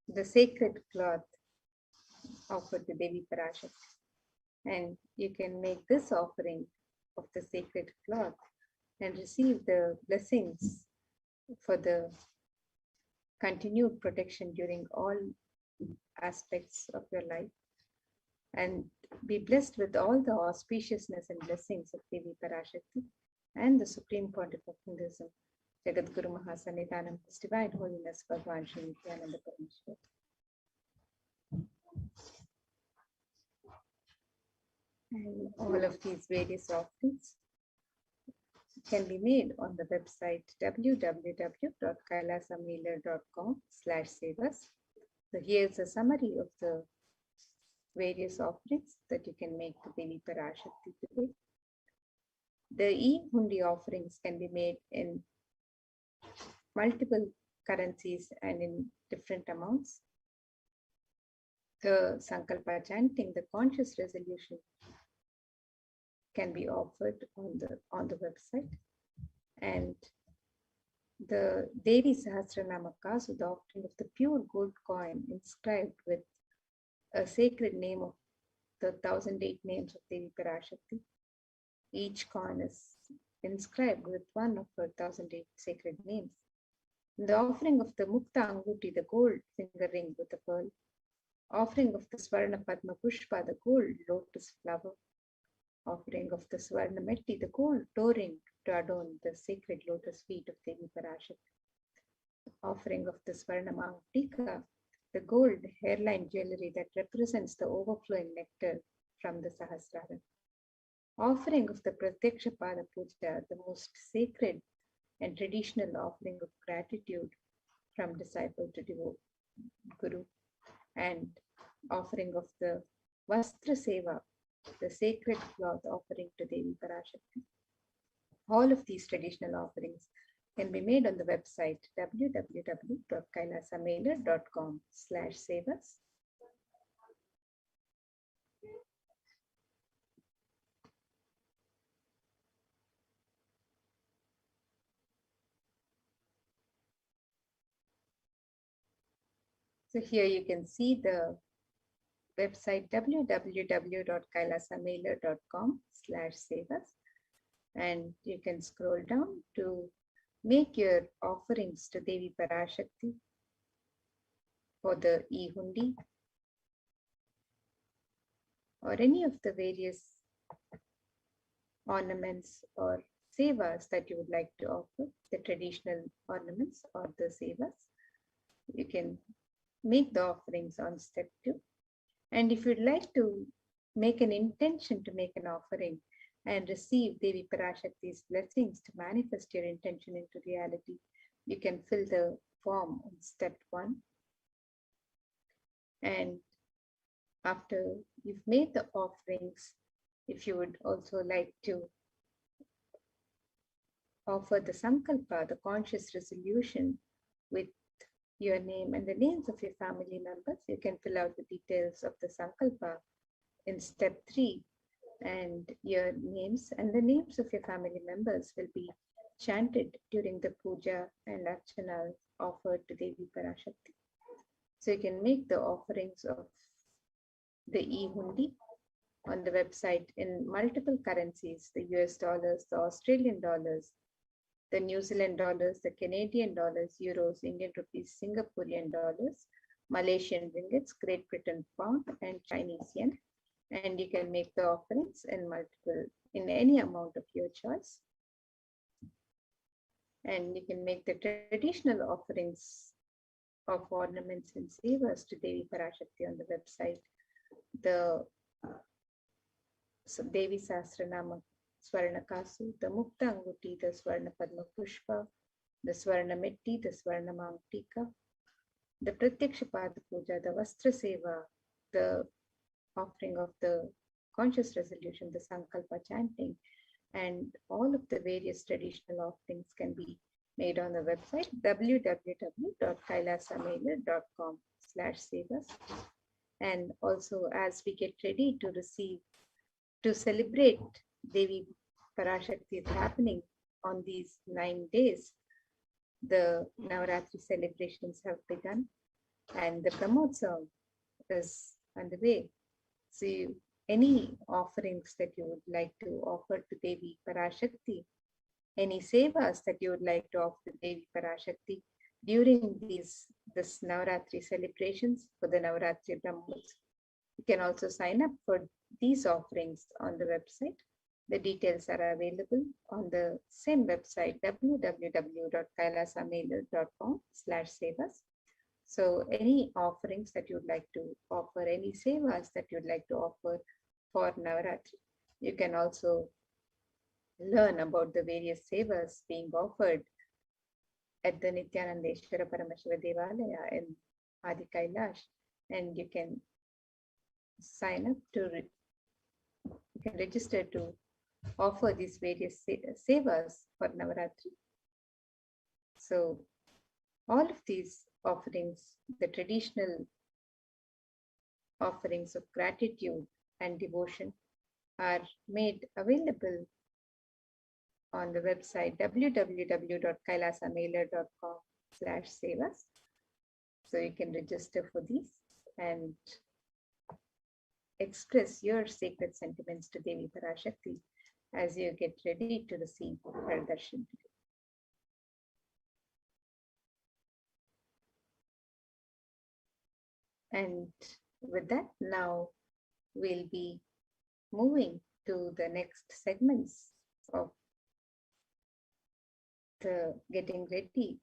the sacred cloth offered to Devi Parashakti. And you can make this offering of the sacred cloth and receive the blessings for the continued protection during all aspects of your life, and be blessed with all the auspiciousness and blessings of Devi Parashakti and the Supreme Pontiff of Hinduism, Jagat Guru Mahasannidhanam, His Divine Holiness Bhagavan Shri Nithyananda Paramashivam. And all of these various offerings can be made on the website www.kailasamailer.com/sevas. So here's a summary of the various offerings that you can make to Devi Parashakti today. The e-hundi offerings can be made in multiple currencies and in different amounts. The Sankalpa chanting, the conscious resolution, can be offered on the website. And the Devi Sahasranamaka, so the offering of the pure gold coin inscribed with a sacred name of the 1008 names of Devi Parashakti. Each coin is inscribed with one of her 1008 sacred names. The offering of the Mukta Anguti, the gold finger ring with a pearl. Offering of the Swarna Padma Pushpa, the gold lotus flower. Offering of the Swarna Metti, the gold toe ring to adorn the sacred lotus feet of Devi Parashakti. Offering of the Swarna Tika, the gold hairline jewelry that represents the overflowing nectar from the Sahasrara. Offering of the Pratiksha Pada Puja, the most sacred and traditional offering of gratitude from disciple to Guru. And offering of the Vastra Seva, the sacred cloth offering to Devi Parashakti. All of these traditional offerings can be made on the website www.kailasamailer.com/sevas. So here you can see the website www.kailasamailer.com/sevas, and you can scroll down to make your offerings to Devi Parashakti for the e-hundi or any of the various ornaments or sevas that you would like to offer, the traditional ornaments or the sevas. You can make the offerings on step 2. And if you'd like to make an intention to make an offering and receive Devi Parashakti's blessings to manifest your intention into reality, you can fill the form on step 1. And after you've made the offerings, if you would also like to offer the Sankalpa, the conscious resolution with your name and the names of your family members, you can fill out the details of the Sankalpa in step 3, and your names and the names of your family members will be chanted during the puja and archana offered to Devi Parashakti. So you can make the offerings of the e-hundi on the website in multiple currencies, the US dollars, the Australian dollars, the New Zealand dollars, the Canadian dollars, euros, Indian rupees, Singaporean dollars, Malaysian ringgits, Great Britain pound, and Chinese yen. And you can make the offerings in any amount of your choice. And you can make the traditional offerings of ornaments and sevas to Devi Parashakti on the website. The Devi Sahasranama Swarna Kasu, the Mukta Anguti, the Swarna Padma Pushpa, the Swarna Metti, the Swarna Mangtika, the Pratyaksha Pada Puja, the Vastra Seva, the offering of the conscious resolution, the Sankalpa chanting, and all of the various traditional offerings can be made on the website www.kailasamailer.com/sevas. And also, as we get ready to celebrate Devi Parashakti is happening on these 9 days, the Navaratri celebrations have begun and the Brahmotsav is underway. So any offerings that you would like to offer to Devi Parashakti, any sevas that you would like to offer to Devi Parashakti during this Navaratri celebrations for the Navaratri Brahmotsav, you can also sign up for these offerings on the website. The details are available on the same website www.kailasamailer.com/sevas. So any offerings that you'd like to offer, any sevas that you'd like to offer for Navaratri, you can also learn about the various sevas being offered at the Nithyananda Paramashiva Devalaya in Adi Kailash, and you can sign up you can register to offer these various sevas for Navaratri. So all of these offerings, the traditional offerings of gratitude and devotion, are made available on the website www.kailasamailer.com/sevas. So you can register for these and express your sacred sentiments to Devi Parashakti as you get ready to receive her darshan today. And with that, now we'll be moving to the next segments of the getting ready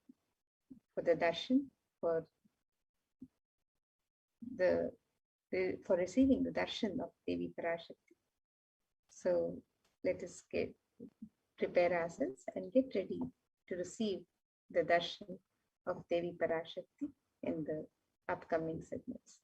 for the darshan, for receiving the darshan of Devi Parashakti. So let us prepare ourselves and get ready to receive the darshan of Devi Parashakti in the upcoming segments.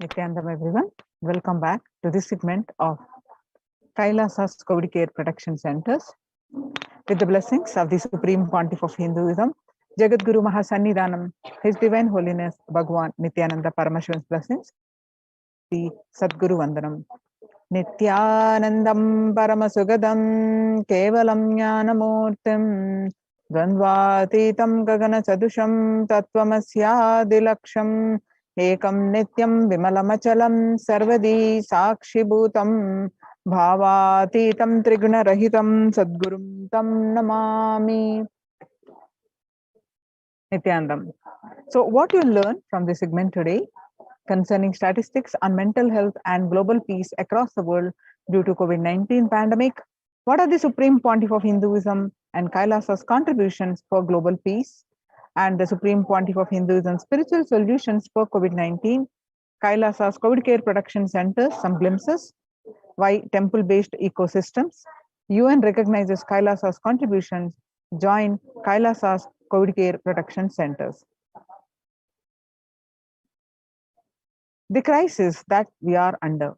Nithyanandam everyone. Welcome back to this segment of Kailasa's COVID Care Protection Centers. With the blessings of the Supreme Pontiff of Hinduism, Jagat Guru Mahasannidhanam, His Divine Holiness Bhagwan Nithyananda Paramashivan's blessings, the Sadguru Vandanam. Nithyanandam Paramasugadam Kevalam Jnanamurtim Dvandvatitam Gagana Chadusham Tattvamasya Dilaksham Ekam Nityam Vimalamachalam Sarvadi Sakshibhutam Bhavatitam Triguna Rahitam Sadgurum Tam Namami. Nithyanandam. So what you learn from this segment today concerning statistics on mental health and global peace across the world due to COVID-19 pandemic? What are the Supreme Pontiff of Hinduism and Kailasa's contributions for global peace? And the Supreme Pontiff of Hinduism's spiritual solutions for COVID-19? Kailasa's COVID Care Protection Centers, some glimpses. Why temple-based ecosystems? UN recognizes Kailasa's contributions. Join Kailasa's COVID Care Protection Centers. The crisis that we are under.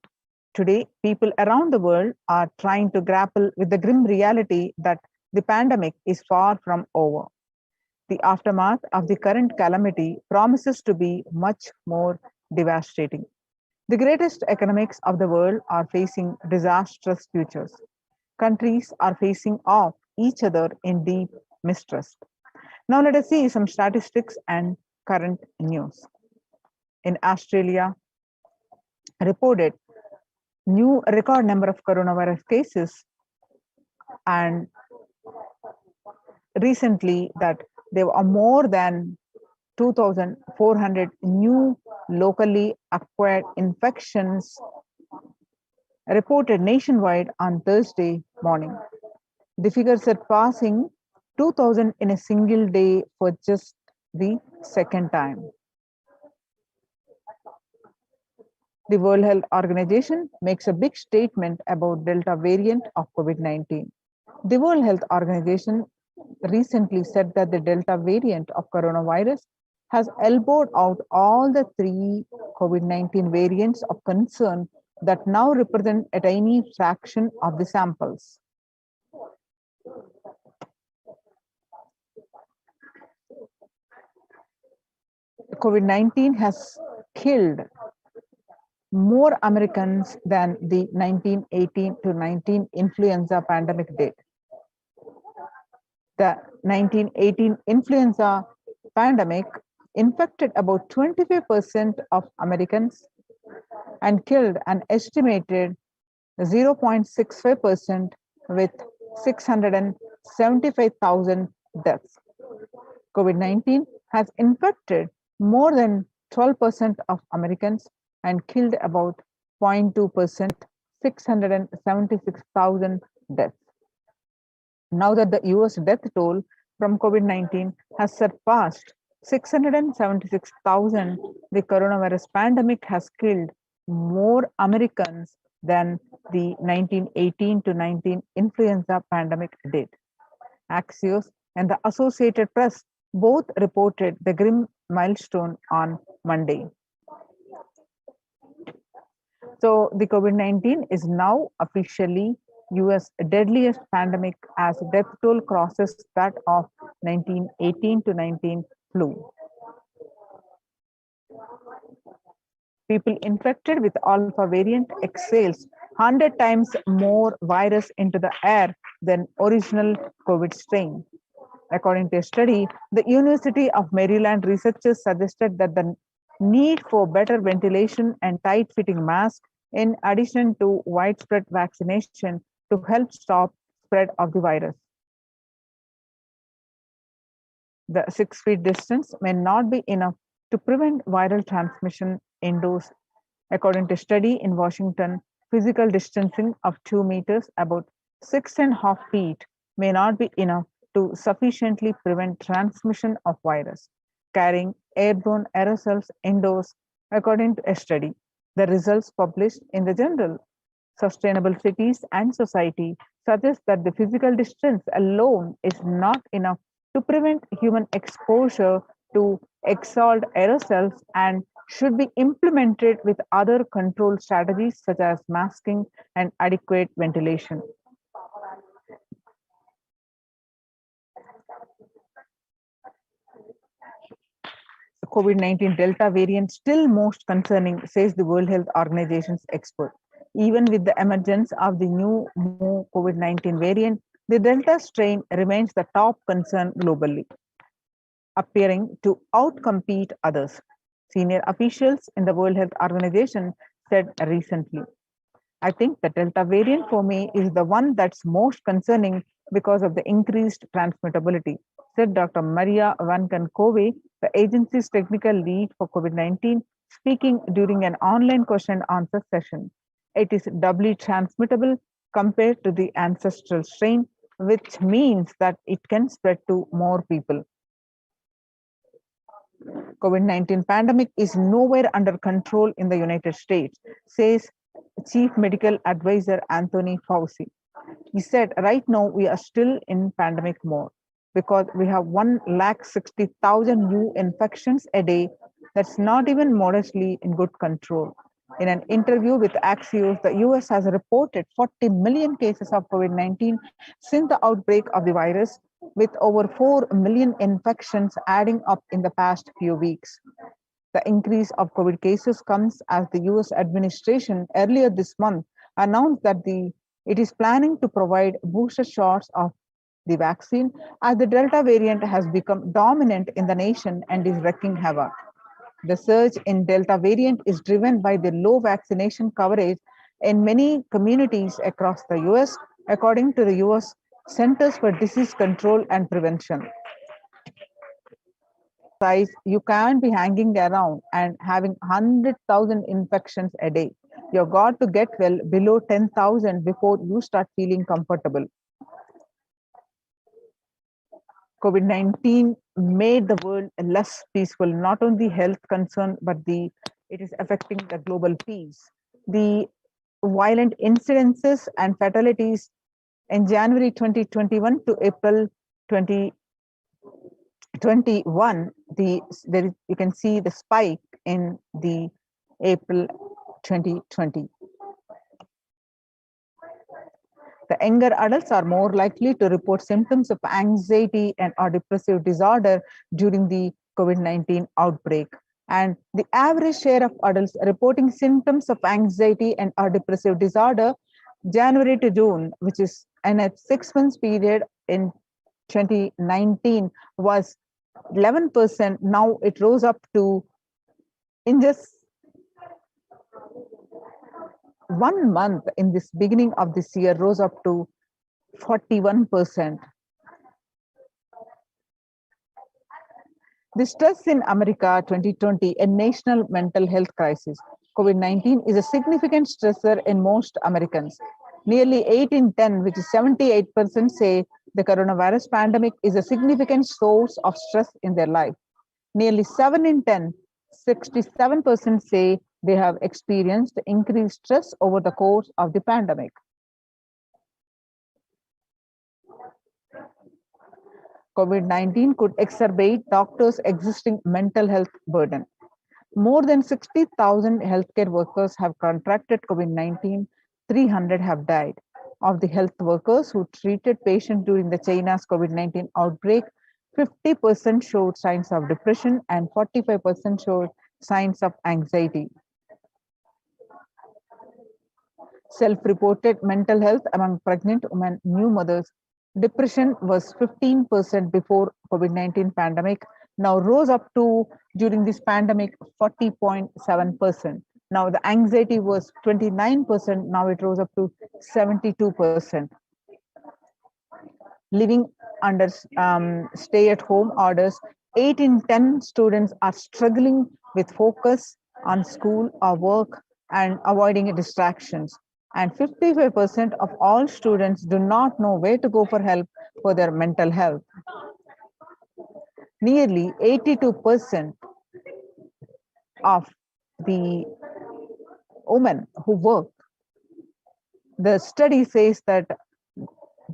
Today, people around the world are trying to grapple with the grim reality that the pandemic is far from over. The aftermath of the current calamity promises to be much more devastating. The greatest economics of the world are facing disastrous futures. Countries are facing off each other in deep mistrust. Now let us see some statistics and current news. In Australia, reported new record number of coronavirus cases, and recently that there are more than 2,400 new locally acquired infections reported nationwide on Thursday morning. The figure surpassing 2,000 in a single day for just the second time. The World Health Organization makes a big statement about Delta variant of COVID-19. The World Health Organization recently said that the Delta variant of coronavirus has elbowed out all the three COVID-19 variants of concern that now represent a tiny fraction of the samples. COVID-19 has killed more Americans than the 1918 to 19 influenza pandemic did. The 1918 influenza pandemic infected about 25% of Americans and killed an estimated 0.65% with 675,000 deaths. COVID-19 has infected more than 12% of Americans and killed about 0.2%, 676,000 deaths. Now that the US death toll from COVID-19 has surpassed 676,000, the coronavirus pandemic has killed more Americans than the 1918 to 19 influenza pandemic did. Axios and the Associated Press both reported the grim milestone on Monday. So the COVID-19 is now officially US deadliest pandemic as death toll crosses that of 1918 to 19 flu. People infected with alpha variant exhales 100 times more virus into the air than original COVID strain. According to a study, the University of Maryland researchers suggested that the need for better ventilation and tight-fitting masks, in addition to widespread vaccination, to help stop spread of the virus. The 6 feet distance may not be enough to prevent viral transmission indoors. According to a study in Washington, physical distancing of 2 meters, about 6.5 feet, may not be enough to sufficiently prevent transmission of virus carrying airborne aerosols indoors, according to a study. The results published in the journal Sustainable Cities and Society suggest that the physical distance alone is not enough to prevent human exposure to exhaled aerosols and should be implemented with other control strategies such as masking and adequate ventilation. The COVID-19 Delta variant still most concerning, says the World Health Organization's expert. Even with the emergence of the new COVID-19 variant, the Delta strain remains the top concern globally, appearing to outcompete others, senior officials in the World Health Organization said recently. I think the Delta variant for me is the one that's most concerning because of the increased transmittability, said Dr. Maria Vancankove, the agency's technical lead for COVID-19, speaking during an online question and answer session. It is doubly transmittable compared to the ancestral strain, which means that it can spread to more people. COVID-19 pandemic is nowhere under control in the United States, says Chief Medical Advisor Anthony Fauci. He said, right now we are still in pandemic mode because we have 160,000 new infections a day. That's not even modestly in good control. In an interview with Axios, the US has reported 40 million cases of COVID-19 since the outbreak of the virus, with over 4 million infections adding up in the past few weeks. The increase of COVID cases comes as the US administration earlier this month announced that it is planning to provide booster shots of the vaccine as the Delta variant has become dominant in the nation and is wreaking havoc. The surge in Delta variant is driven by the low vaccination coverage in many communities across the US, according to the US Centers for Disease Control and Prevention. You can't be hanging around and having 100,000 infections a day. You've got to get well below 10,000 before you start feeling comfortable. COVID-19 made the world less peaceful, not only health concern, but it is affecting the global peace. The violent incidences and fatalities in January 2021 to April 2021, you can see the spike in the April 2020. The younger adults are more likely to report symptoms of anxiety and or depressive disorder during the COVID-19 outbreak. And the average share of adults reporting symptoms of anxiety and or depressive disorder January to June, which is in a 6 months period in 2019, was 11%. Now it rose up to, in just 1 month in this beginning of this year, rose up to 41%. The stress in America 2020, a national mental health crisis. COVID-19 is a significant stressor in most Americans. Nearly 8 in 10, which is 78%, say the coronavirus pandemic is a significant source of stress in their life. Nearly 7 in 10, 67% say they have experienced increased stress over the course of the pandemic. COVID-19 could exacerbate doctors' existing mental health burden. More than 60,000 healthcare workers have contracted COVID-19, 300 have died. Of the health workers who treated patients during the China's COVID-19 outbreak, 50% showed signs of depression and 45% showed signs of anxiety. Self-reported mental health among pregnant women, new mothers. Depression was 15% before COVID-19 pandemic, now rose up to, during this pandemic, 40.7%. Now the anxiety was 29%, now it rose up to 72%. Living under stay-at-home orders, 8 in 10 students are struggling with focus on school or work and avoiding distractions. And 55% of all students do not know where to go for help for their mental health. Nearly 82% of the women who work, the study says that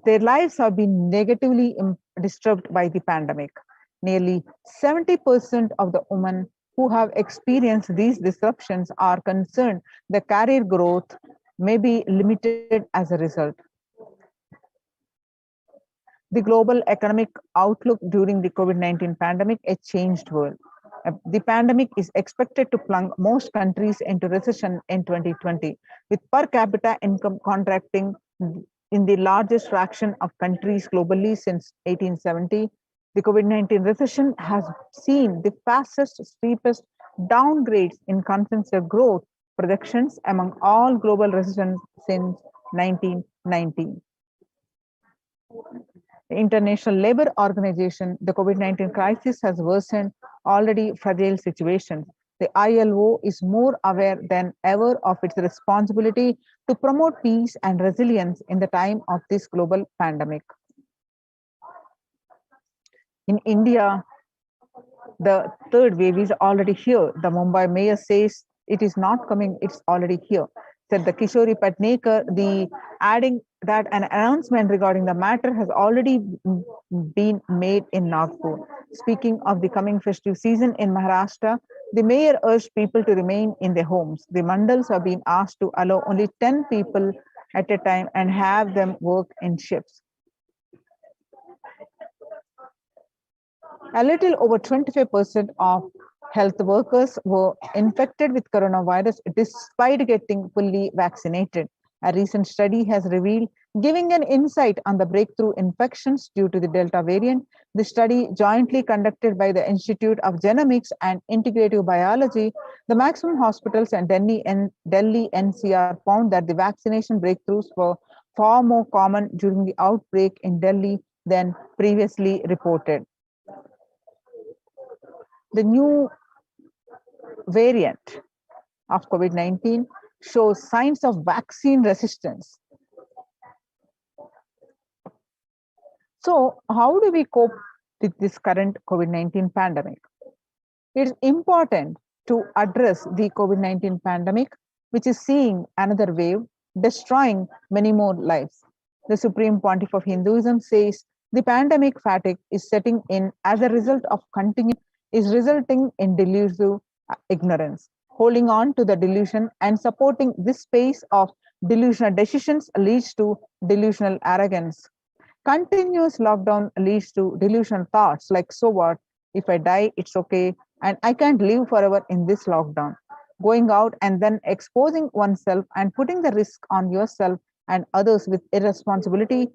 their lives have been negatively disturbed by the pandemic. Nearly 70% of the women who have experienced these disruptions are concerned the career growth may be limited as a result. The global economic outlook during the COVID-19 pandemic, a changed world. The pandemic is expected to plunge most countries into recession in 2020, with per capita income contracting in the largest fraction of countries globally since 1870. The COVID-19 recession has seen the fastest, steepest downgrades in consensus growth projections among all global recessions since 1990. The International Labour Organization, the COVID-19 crisis has worsened already fragile situations. The ILO is more aware than ever of its responsibility to promote peace and resilience in the time of this global pandemic. In India, the third wave is already here. The Mumbai mayor says it is not coming, it's already here. Said the Kishori Patnekar, adding that an announcement regarding the matter has already been made in Nagpur. Speaking of the coming festive season in Maharashtra, the mayor urged people to remain in their homes. The mandals have been asked to allow only 10 people at a time and have them work in shifts. A little over 25% of health workers were infected with coronavirus despite getting fully vaccinated. A recent study has revealed, giving an insight on the breakthrough infections due to the Delta variant. The study, jointly conducted by the Institute of Genomics and Integrative Biology, the maximum hospitals and Delhi NCR found that the vaccination breakthroughs were far more common during the outbreak in Delhi than previously reported. The new variant of COVID-19 shows signs of vaccine resistance. So, how do we cope with this current COVID-19 pandemic? It is important to address the COVID-19 pandemic, which is seeing another wave, destroying many more lives. The Supreme Pontiff of Hinduism says the pandemic fatigue is setting in as a result of resulting in delusive ignorance. Holding on to the delusion and supporting this space of delusional decisions leads to delusional arrogance. Continuous lockdown leads to delusional thoughts like, so what? If I die, it's okay, and I can't live forever in this lockdown. Going out and then exposing oneself and putting the risk on yourself and others with irresponsibility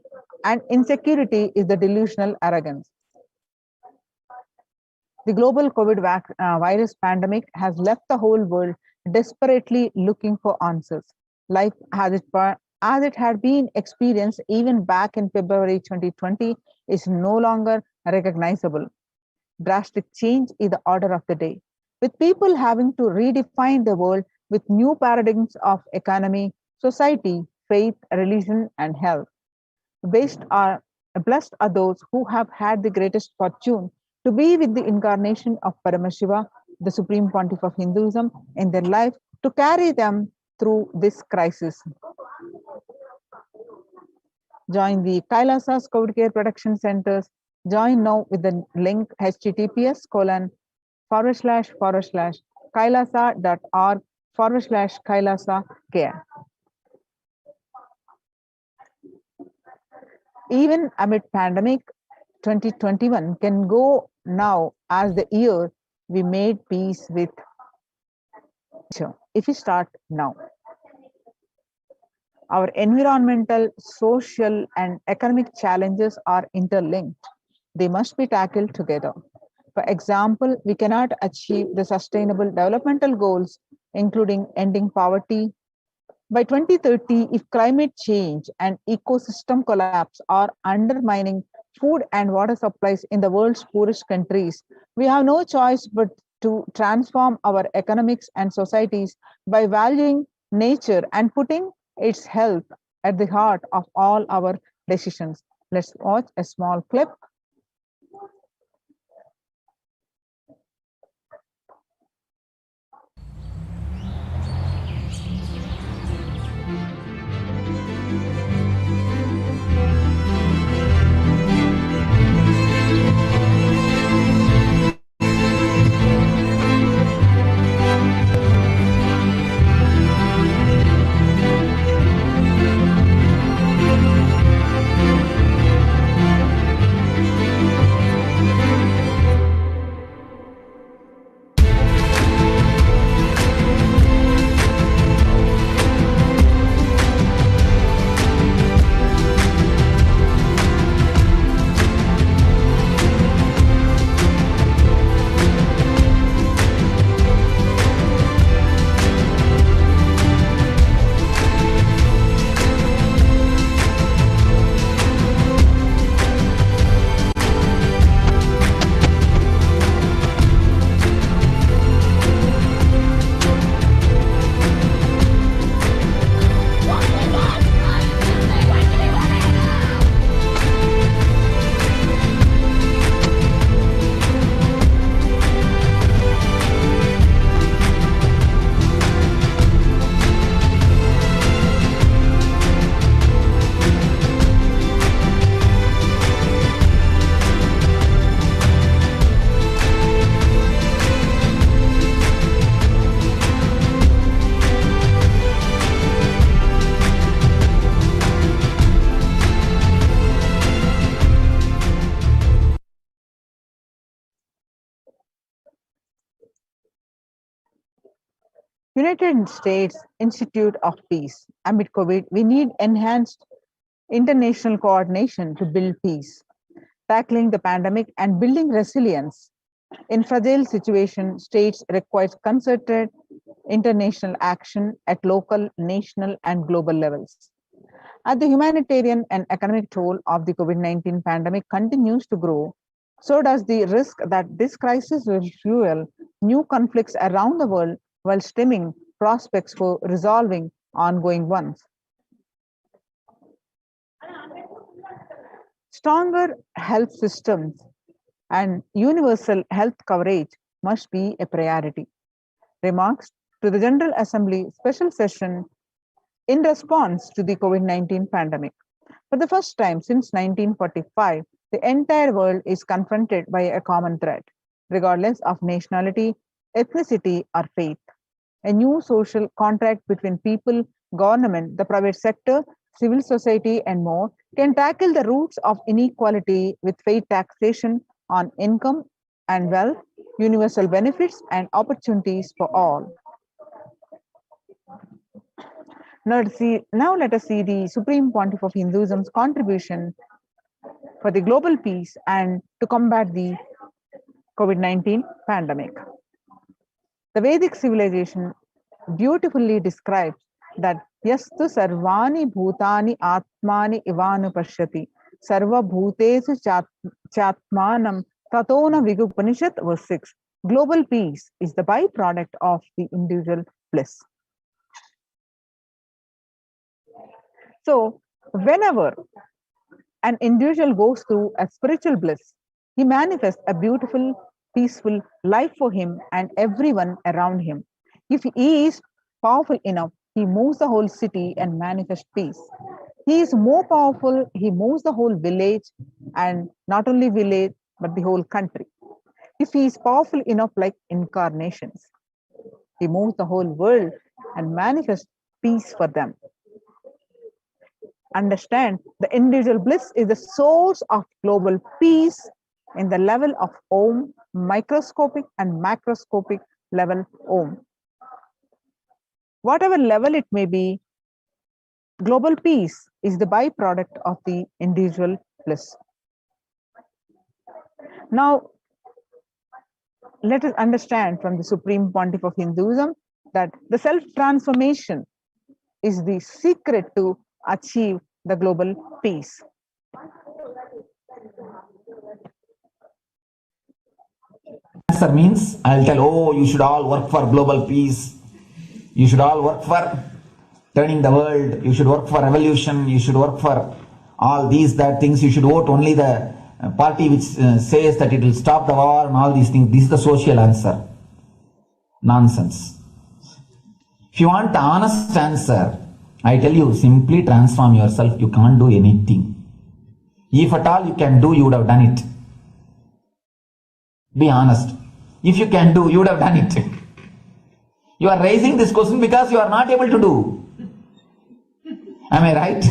and insecurity is the delusional arrogance. The global COVID virus pandemic has left the whole world desperately looking for answers. Life as it had been experienced even back in February 2020 is no longer recognizable. Drastic change is the order of the day, with people having to redefine the world with new paradigms of economy, society, faith, religion, and health. Blessed are those who have had the greatest fortune to be with the incarnation of Paramashiva, the Supreme Pontiff of Hinduism, in their life to carry them through this crisis. Join the Kailasa's COVID Care Protection Centers. Join now with the link https://kailasa.org/Kailasa care. Even amid pandemic, 2021 can go now as the year we made peace with nature. If we start now. Our environmental, social, and economic challenges are interlinked. They must be tackled together. For example, we cannot achieve the sustainable developmental goals, including ending poverty, by 2030 if climate change and ecosystem collapse are undermining food and water supplies in the world's poorest countries. We have no choice but to transform our economics and societies by valuing nature and putting its health at the heart of all our decisions. Let's watch a small clip. United States Institute of Peace. Amid COVID, we need enhanced international coordination to build peace, tackling the pandemic and building resilience. In fragile situations, states require concerted international action at local, national, and global levels. As the humanitarian and economic toll of the COVID-19 pandemic continues to grow, so does the risk that this crisis will fuel new conflicts around the world while stemming prospects for resolving ongoing ones. Stronger health systems and universal health coverage must be a priority. Remarks to the General Assembly special session in response to the COVID-19 pandemic. For the first time since 1945, the entire world is confronted by a common threat, regardless of nationality, ethnicity, or faith. A new social contract between people, government, the private sector, civil society, and more can tackle the roots of inequality with fair taxation on income and wealth, universal benefits, and opportunities for all. Now let us see the Supreme Pontiff of Hinduism's contribution for the global peace and to combat the COVID-19 pandemic. The Vedic civilization beautifully describes that yastu sarvani bhutani atmani ivanu pashyati sarva bhutesu chatmanam tatona vigupanishad verse 6. Global peace is the byproduct of the individual bliss. So, whenever an individual goes through a spiritual bliss, he manifests a beautiful, peaceful life for him and everyone around him. If he is powerful enough, he moves the whole city and manifests peace. He is more powerful, he moves the whole village, and not only village, but the whole country. If he is powerful enough like incarnations, he moves the whole world and manifests peace for them. Understand, the individual bliss is the source of global peace in the level of Om, microscopic and macroscopic level Om. Whatever level it may be, global peace is the byproduct of the individual bliss. Now, let us understand from the Supreme Pontiff of Hinduism that the self-transformation is the secret to achieve the global peace. Answer means I'll tell, oh, you should all work for global peace. You should all work for turning the world. You should work for revolution. You should work for all these, that things. You should vote only the party which says that it will stop the war and all these things. This is the social answer. Nonsense. If you want the honest answer, I tell you, simply transform yourself. You can't do anything. If at all you can do, you would have done it. Be honest. If you can do, you would have done it. You are raising this question because you are not able to do. Am I right?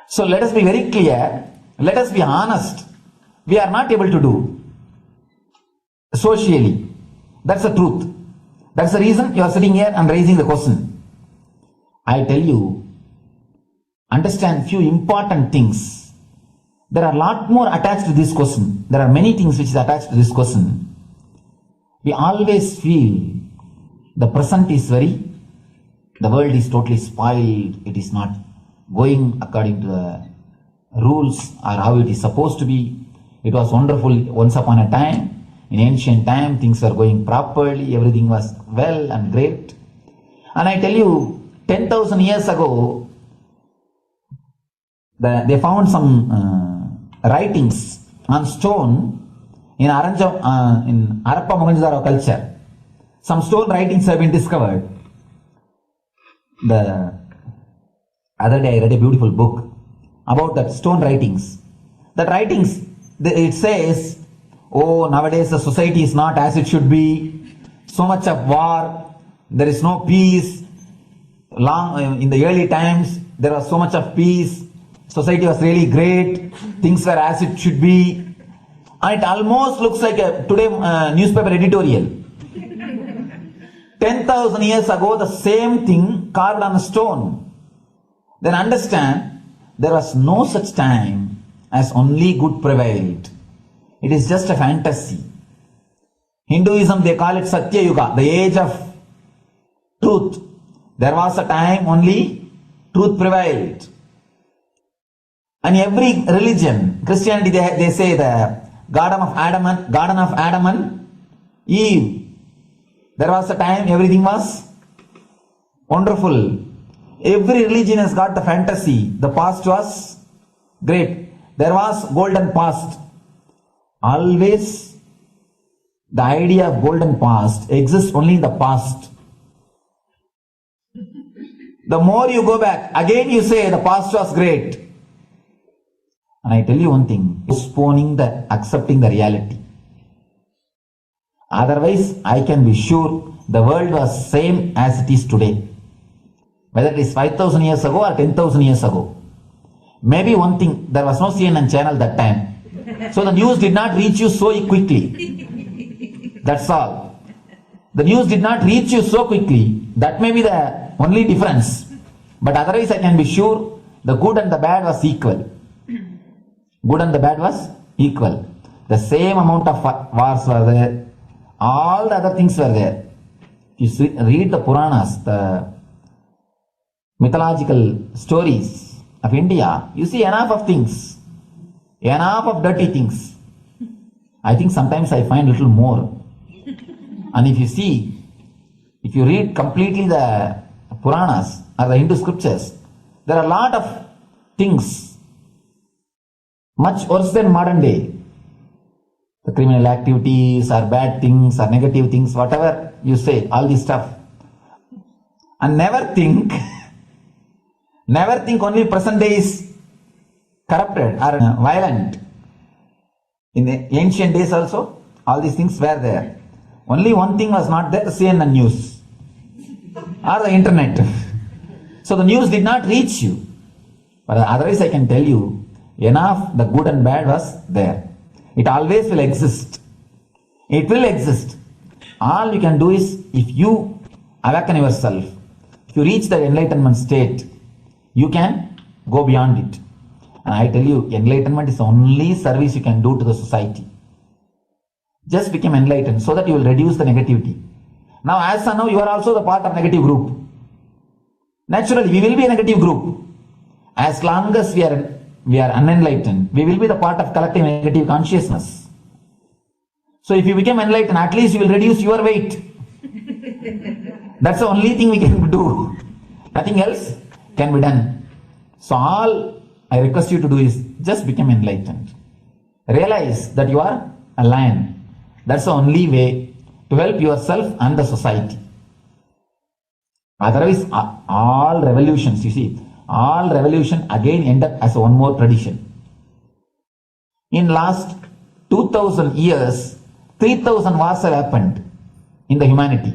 So let us be very clear. Let us be honest. We are not able to do. Socially. That's the truth. That's the reason you are sitting here and raising the question. I tell you, understand few important things. There are a lot more attached to this question. There are many things which is attached to this question. We always feel the present is the world is totally spoiled. It is not going according to the rules or how it is supposed to be. It was wonderful once upon a time. In ancient time, things were going properly. Everything was well and great. And I tell you, 10,000 years ago, they found some writings on stone in Harappa Mohenjo-daro culture. Some stone writings have been discovered. The other day I read a beautiful book about that stone writings. That writings, it says, oh, nowadays the society is not as it should be. So much of war, there is no peace. In the early times, there was so much of peace. Society was really great. Things were as it should be. And it almost looks like a today newspaper editorial. 10,000 years ago, the same thing carved on a stone. Then understand, there was no such time as only good prevailed. It is just a fantasy. Hinduism, they call it Satya Yuga, the age of truth. There was a time only truth prevailed. And every religion, Christianity, they say the Garden of Adam and Eve. There was a time everything was wonderful. Every religion has got the fantasy. The past was great. There was golden past. Always the idea of golden past exists only in the past. The more you go back, again you say the past was great. And I tell you one thing, postponing the accepting the reality. Otherwise, I can be sure the world was same as it is today. Whether it is 5,000 years ago or 10,000 years ago. Maybe one thing, there was no CNN channel that time. So the news did not reach you so quickly. That's all. The news did not reach you so quickly. That may be the only difference. But otherwise, I can be sure the good and the bad was equal. Good and the bad was equal. The same amount of wars were there. All the other things were there. If you read the Puranas, the mythological stories of India, you see enough of things. Enough of dirty things. I think sometimes I find a little more. And if you read completely the Puranas or the Hindu scriptures, there are a lot of things much worse than modern day. The criminal activities or bad things or negative things, whatever you say, all this stuff. And never think only present day is corrupted or violent. In the ancient days also, all these things were there. Only one thing was not there, the CNN news or the internet. So the news did not reach you. But otherwise I can tell you, enough the good and bad was there. It always will exist. It will exist. All you can do is, if you awaken yourself, if you reach the enlightenment state, you can go beyond it. And I tell you, enlightenment is the only service you can do to the society. Just become enlightened so that you will reduce the negativity. Now, as of now, you are also the part of negative group. Naturally, we will be a negative group. As long as we are unenlightened, we will be the part of collective negative consciousness. So if you become enlightened, at least you will reduce your weight. That's the only thing we can do. Nothing else can be done. So all I request you to do is just become enlightened. Realize that you are a lion. That's the only way to help yourself and the society. Otherwise, all revolutions, you see, all revolution again end up as one more tradition. In last 2000 years, 3000 wars have happened in the humanity.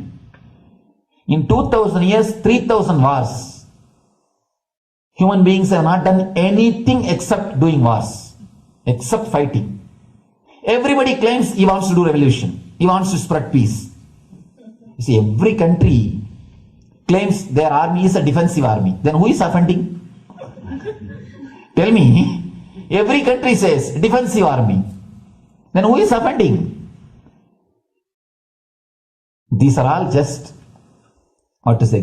In 2000 years, 3000 wars. Human beings have not done anything except doing wars, except fighting. Everybody claims he wants to do revolution. He wants to spread peace. You see, every country claims their army is a defensive army. Then who is offending? Tell me. Every country says defensive army. Then who is offending? These are all just,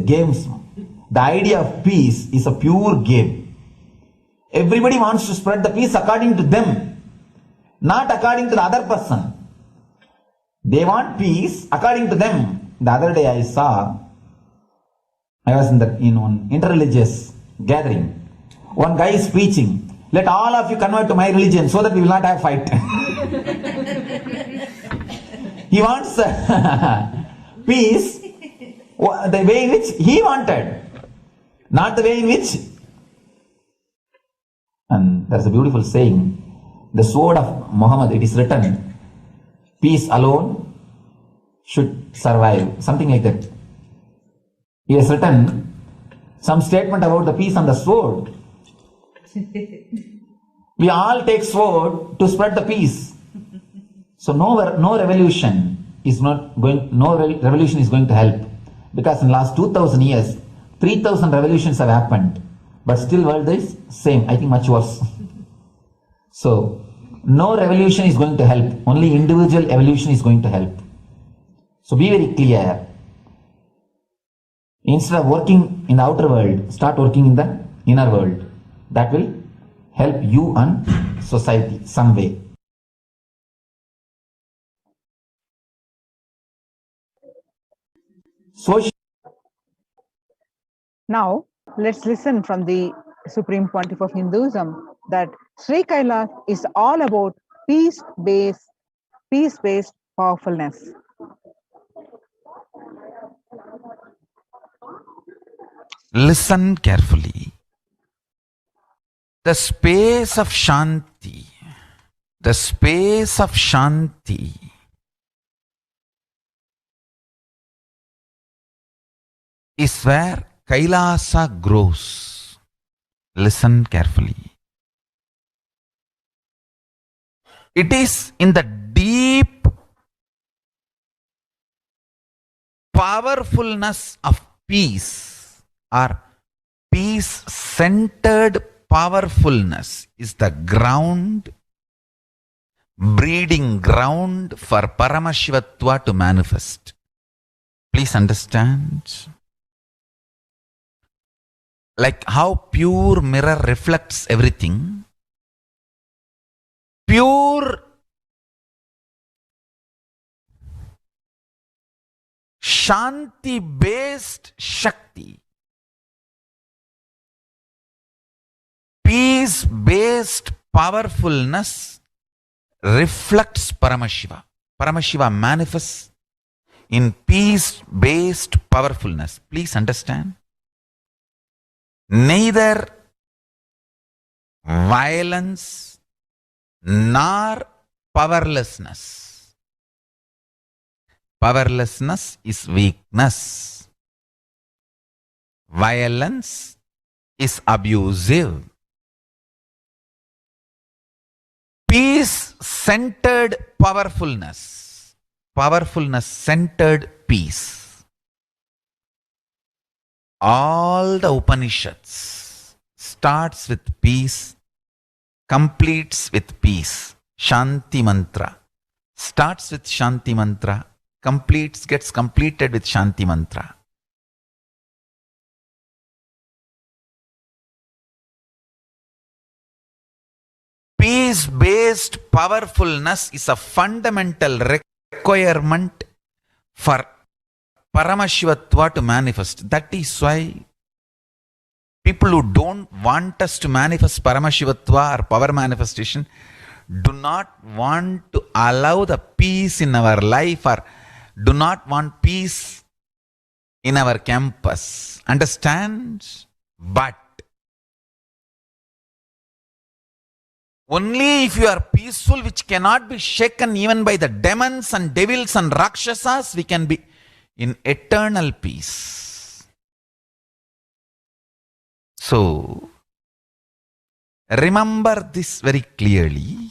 games. The idea of peace is a pure game. Everybody wants to spread the peace according to them, not according to the other person. They want peace according to them. The other day I was in one interreligious gathering. One guy is preaching, let all of you convert to my religion so that we will not have fight. He wants peace the way in which he wanted, not the way in which. And there's a beautiful saying, the sword of Muhammad, it is written, peace alone should survive, something like that. He has written some statement about the peace on the sword. We all take sword to spread the peace. So no revolution is going to help. Because in the last 2000 years, 3000 revolutions have happened, but still world is same, I think much worse. So, no revolution is going to help, only individual evolution is going to help. So be very clear. Instead of working in the outer world, start working in the inner world. That will help you and society some way. Social. Now, let's listen from the Supreme Pontiff of Hinduism that Sri Kailash is all about peace-based powerfulness. Listen carefully. The space of Shanti, is where Kailasa grows. Listen carefully. It is in the deep powerfulness of peace, or peace-centered powerfulness is the ground, breeding ground for Paramashivatva to manifest. Please understand. Like how pure mirror reflects everything, pure Shanti-based Shakti, peace-based powerfulness reflects Paramashiva. Paramashiva manifests in peace-based powerfulness. Please understand. Neither violence nor powerlessness. Powerlessness is weakness. Violence is abusive. Peace-centered powerfulness. Powerfulness-centered peace. All the Upanishads starts with peace, completes with peace. Shanti mantra starts with Shanti mantra, gets completed with Shanti mantra. Peace-based powerfulness is a fundamental requirement for Paramashivatva to manifest. That is why people who don't want us to manifest Paramashivatva or power manifestation do not want to allow the peace in our life, or do not want peace in our campus. Understand? But only if you are peaceful, which cannot be shaken even by the demons and devils and rakshasas, we can be in eternal peace. So, remember this very clearly.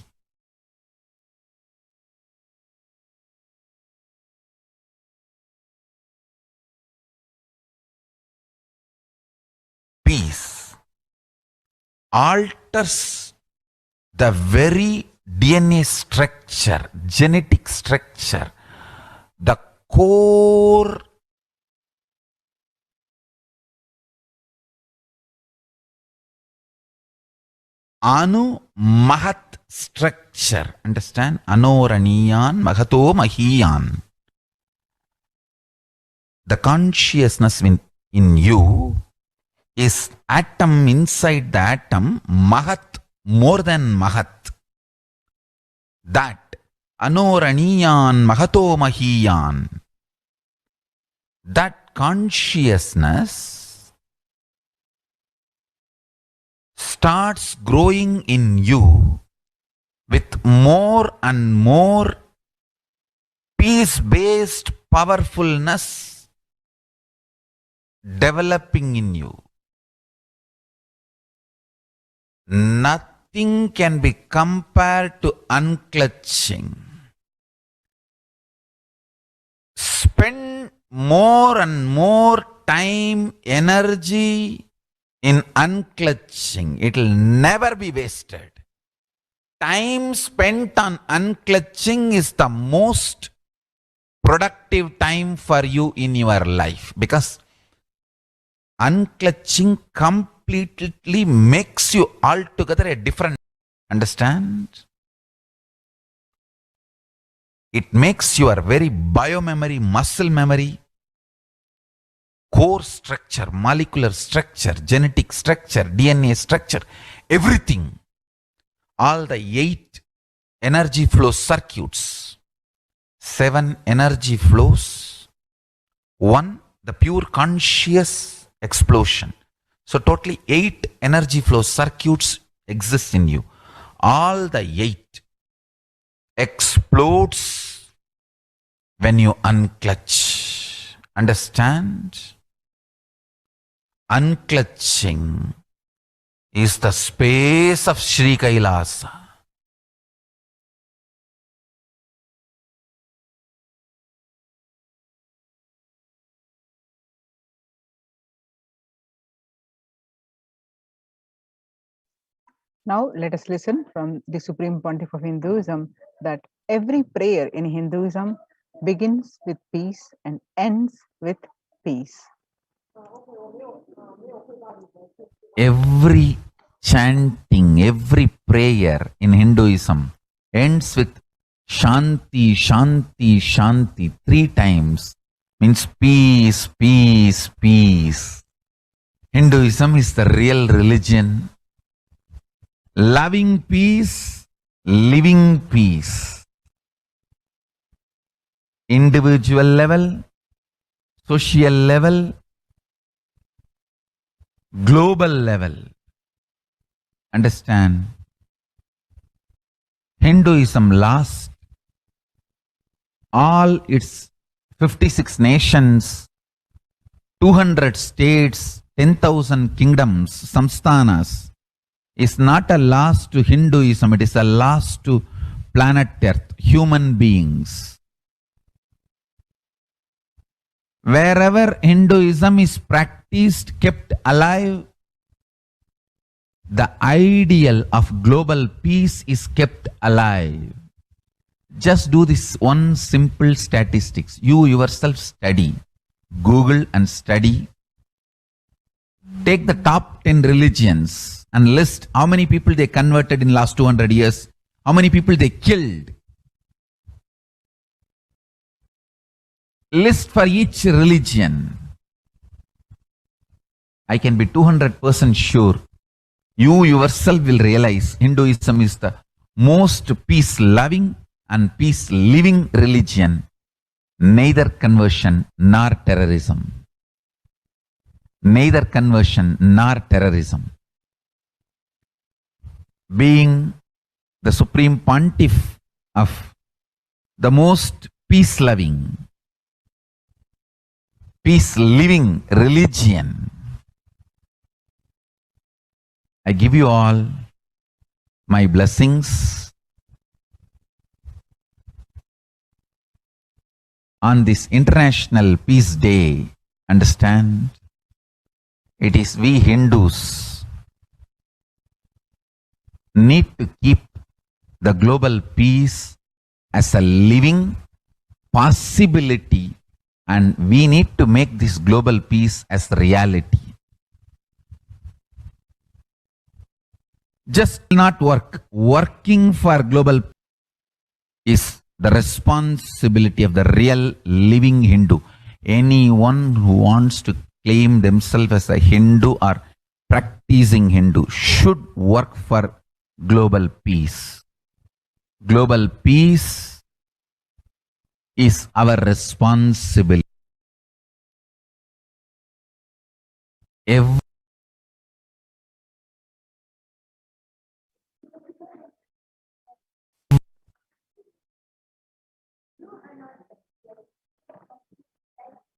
Peace alters the very DNA structure, genetic structure, the core Anu Mahat structure. Understand? Anoraniyan Mahato Mahiyan. The consciousness in you is atom inside the atom, Mahat, more than Mahat. That Anoraniyan Mahato Mahiyan. That consciousness starts growing in you with more and more peace-based powerfulness developing in you. Nothing can be compared to unclutching. Spend more and more time, energy in unclutching. It will never be wasted. Time spent on unclutching is the most productive time for you in your life, because unclutching completely makes you altogether a different. Understand? It makes your very biomemory, muscle memory, core structure, molecular structure, genetic structure, DNA structure, everything, all the 8 energy flow circuits, 7 energy flows, 1 the pure conscious explosion. So totally 8 energy flow circuits exist in you. All the 8 explodes when you unclutch. Understand? Unclutching is the space of Sri Kailasa. Now let us listen from the Supreme Pontiff of Hinduism that every prayer in Hinduism begins with peace and ends with peace. Every chanting, every prayer in Hinduism ends with Shanti, Shanti, Shanti 3 times. Means peace, peace, peace. Hinduism is the real religion. Loving peace, living peace. Individual level, social level, global level. Understand? Hinduism lasts all its 56 nations, 200 states, 10,000 kingdoms, samsthanas, is not a loss to Hinduism, it is a loss to planet Earth, human beings. Wherever Hinduism is practiced, kept alive, the ideal of global peace is kept alive. Just do this one simple statistics. You yourself study. Google and study. Take the top 10 religions and list how many people they converted in last 200 years, how many people they killed. List for each religion. I can be 200% sure you yourself will realize Hinduism is the most peace-loving and peace-living religion, neither conversion nor terrorism. Neither conversion nor terrorism. Being the Supreme Pontiff of the most peace-loving, peace-living religion, I give you all my blessings on this International Peace Day. Understand? It is we Hindus need to keep the global peace as a living possibility, and we need to make this global peace as reality. Just not work. Working for global is the responsibility of the real living Hindu. Anyone who wants to claim themselves as a Hindu or practicing Hindu should work for global peace. Global peace is our responsibility.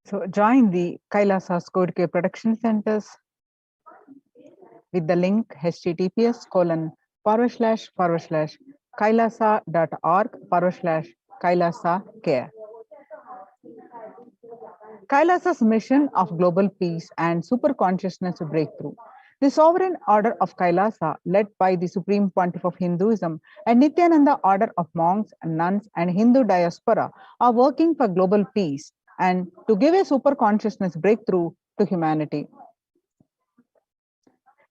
So join the Kailasa Code K production centers with the link https://kailasa.org/Kailasa care. Kailasa's mission of global peace and super-consciousness breakthrough. The sovereign order of Kailasa, led by the Supreme Pontiff of Hinduism and Nithyananda order of monks, nuns, and Hindu diaspora, are working for global peace and to give a super-consciousness breakthrough to humanity.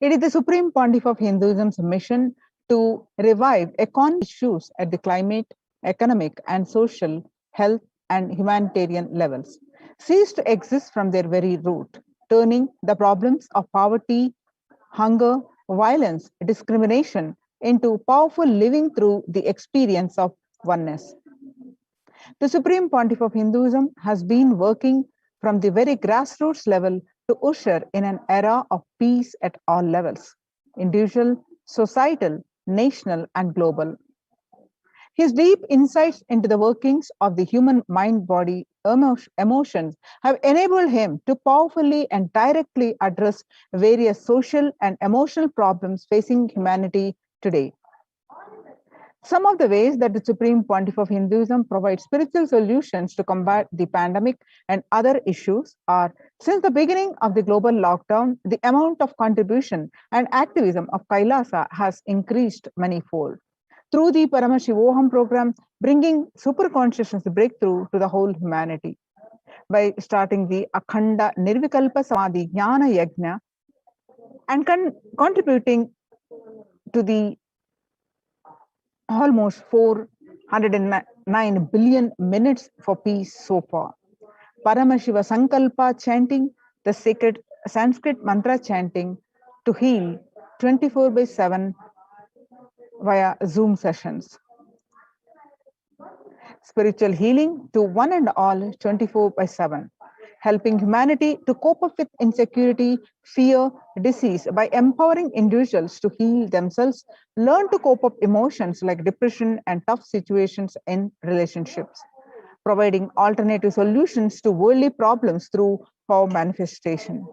It is the Supreme Pontiff of Hinduism's mission to revive econ issues at the climate, economic, and social, health, and humanitarian levels, cease to exist from their very root, turning the problems of poverty, hunger, violence, discrimination into powerful living through the experience of oneness. The Supreme Pontiff of Hinduism has been working from the very grassroots level to usher in an era of peace at all levels, individual, societal, national, and global. His deep insights into the workings of the human mind-body emotions have enabled him to powerfully and directly address various social and emotional problems facing humanity today. Some of the ways that the Supreme Pontiff of Hinduism provides spiritual solutions to combat the pandemic and other issues are, since the beginning of the global lockdown, the amount of contribution and activism of Kailasa has increased manifold. Through the Paramashivoham program, bringing super consciousness breakthrough to the whole humanity. By starting the Akhanda Nirvikalpa Samadhi Jnana Yajna and contributing to the almost 409 billion minutes for peace so far. Paramashiva Sankalpa chanting, the sacred Sanskrit mantra chanting to heal 24/7 via Zoom sessions. Spiritual healing to one and all 24/7. Helping humanity to cope up with insecurity, fear, disease by empowering individuals to heal themselves, learn to cope up emotions like depression and tough situations in relationships, providing alternative solutions to worldly problems through power manifestation.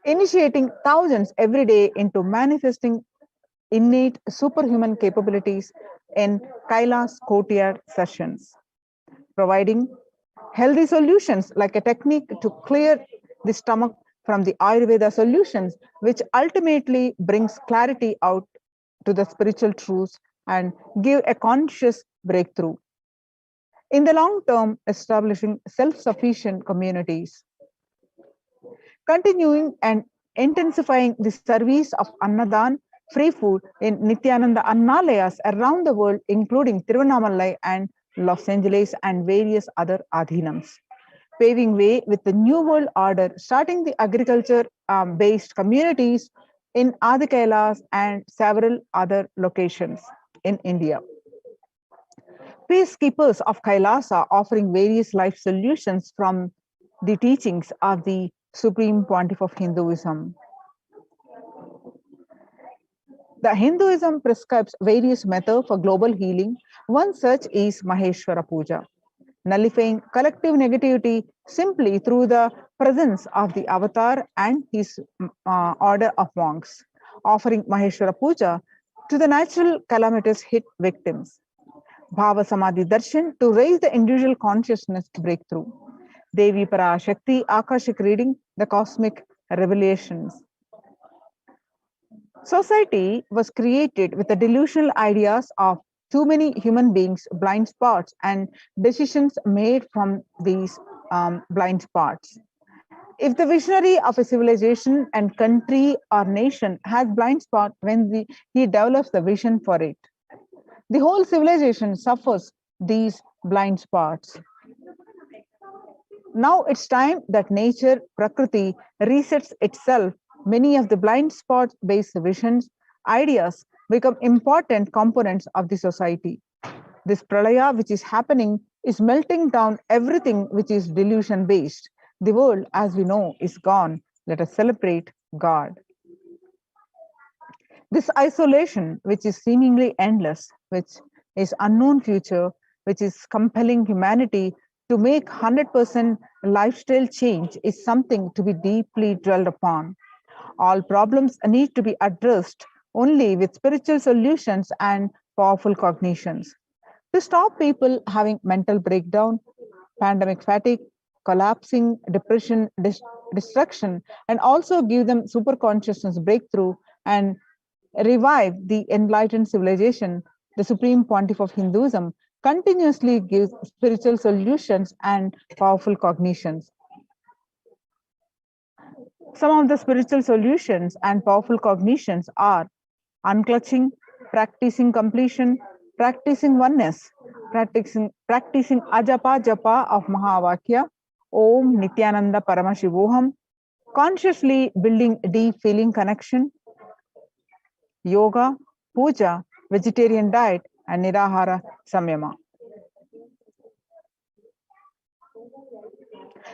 Initiating thousands every day into manifesting innate superhuman capabilities in Kailas Courtyard sessions, providing healthy solutions like a technique to clear the stomach from the Ayurveda solutions, which ultimately brings clarity out to the spiritual truths and give a conscious breakthrough. In the long term, establishing self-sufficient communities. Continuing and intensifying the service of Annadan, free food in Nithyananda Annalayas around the world, including Tiruvannamalai and Los Angeles and various other adhinams. Paving way with the New World Order, starting the agriculture-based communities in Adi Kailas and several other locations in India. Peacekeepers of Kailasa offering various life solutions from the teachings of the Supreme Pontiff of Hinduism. The Hinduism prescribes various methods for global healing. One such is Maheshwara Puja, nullifying collective negativity simply through the presence of the avatar and his order of monks, offering Maheshwara Puja to the natural calamitous hit victims. Bhava Samadhi Darshan to raise the individual consciousness to breakthrough. Devi Parashakti Akashic reading, the cosmic revelations. Society was created with the delusional ideas of too many human beings, blind spots, and decisions made from these blind spots. If the visionary of a civilization and country or nation has blind spot when he develops the vision for it, the whole civilization suffers these blind spots. Now it's time that nature, Prakriti, resets itself. Many of the blind spot-based visions, ideas become important components of the society. This pralaya which is happening is melting down everything which is delusion-based. The world, as we know, is gone. Let us celebrate God. This isolation, which is seemingly endless, which is unknown future, which is compelling humanity to make 100% lifestyle change, is something to be deeply dwelled upon. All problems need to be addressed only with spiritual solutions and powerful cognitions. To stop people having mental breakdown, pandemic fatigue, collapsing, depression, destruction, and also give them super consciousness breakthrough and revive the enlightened civilization. The Supreme Pontiff of Hinduism continuously gives spiritual solutions and powerful cognitions. Some of the spiritual solutions and powerful cognitions are unclutching, practicing completion, practicing oneness, practicing ajapa japa of Mahavakya, Om Nithyananda Paramashivoham, consciously building deep feeling connection, yoga, puja, vegetarian diet, and nirahara samyama.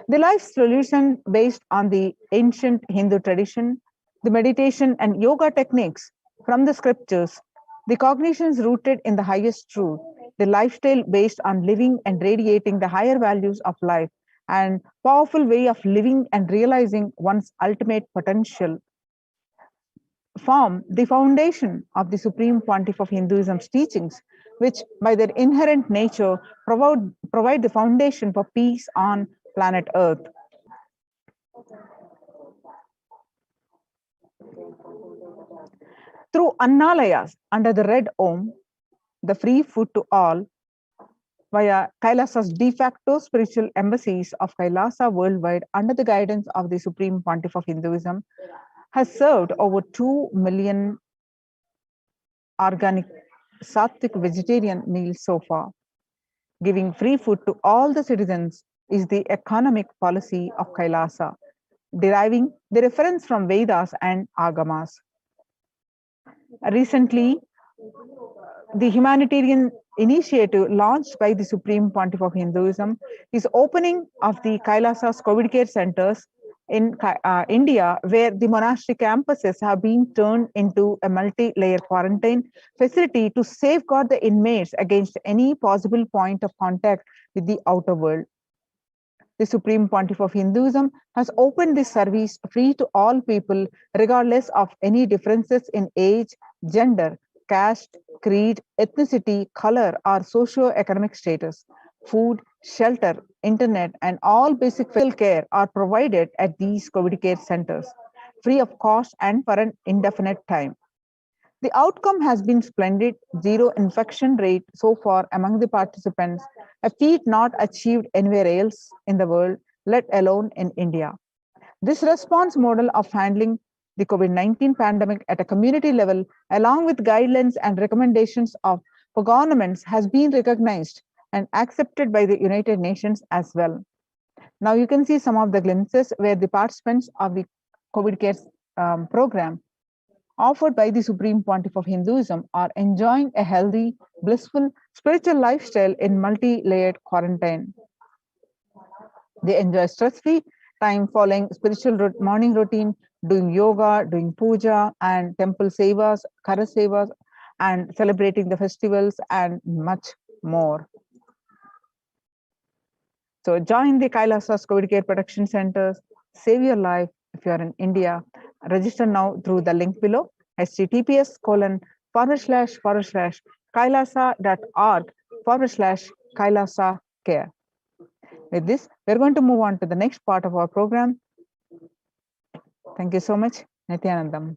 The life solution based on the ancient Hindu tradition, the meditation and yoga techniques from the scriptures, the cognitions rooted in the highest truth, the lifestyle based on living and radiating the higher values of life, and powerful way of living and realizing one's ultimate potential form the foundation of the Supreme Pontiff of Hinduism's teachings, which by their inherent nature provide the foundation for peace on planet Earth. Through Annalayas under the red Om, the free food to all, via Kailasa's de facto spiritual embassies of Kailasa worldwide under the guidance of the Supreme Pontiff of Hinduism, has served over 2 million organic sattvic vegetarian meals so far. Giving free food to all the citizens is the economic policy of Kailasa, deriving the reference from Vedas and Agamas. Recently, the humanitarian initiative launched by the Supreme Pontiff of Hinduism is opening of the Kailasa's COVID care centers in India, where the monastery campuses have been turned into a multi-layer quarantine facility to safeguard the inmates against any possible point of contact with the outer world. The Supreme Pontiff of Hinduism has opened this service free to all people, regardless of any differences in age, gender, caste, creed, ethnicity, color, or socio-economic status. Food, shelter, internet, and all basic physical care are provided at these COVID care centers, free of cost and for an indefinite time. The outcome has been splendid, zero infection rate so far among the participants, a feat not achieved anywhere else in the world, let alone in India. This response model of handling the COVID-19 pandemic at a community level, along with guidelines and recommendations for governments, has been recognized and accepted by the United Nations as well. Now you can see some of the glimpses where the participants of the COVID care program offered by the Supreme Pontiff of Hinduism are enjoying a healthy, blissful, spiritual lifestyle in multi-layered quarantine. They enjoy stress-free time following spiritual morning routine, doing yoga, doing puja, and temple sevas, kara sevas, and celebrating the festivals, and much more. So join the Kailasa's COVID care protection centers, save your life if you are in India. Register now through the link below, https://kailasa.org/kailasa care. With this, we're going to move on to the next part of our program. Thank you so much. Nithyanandam.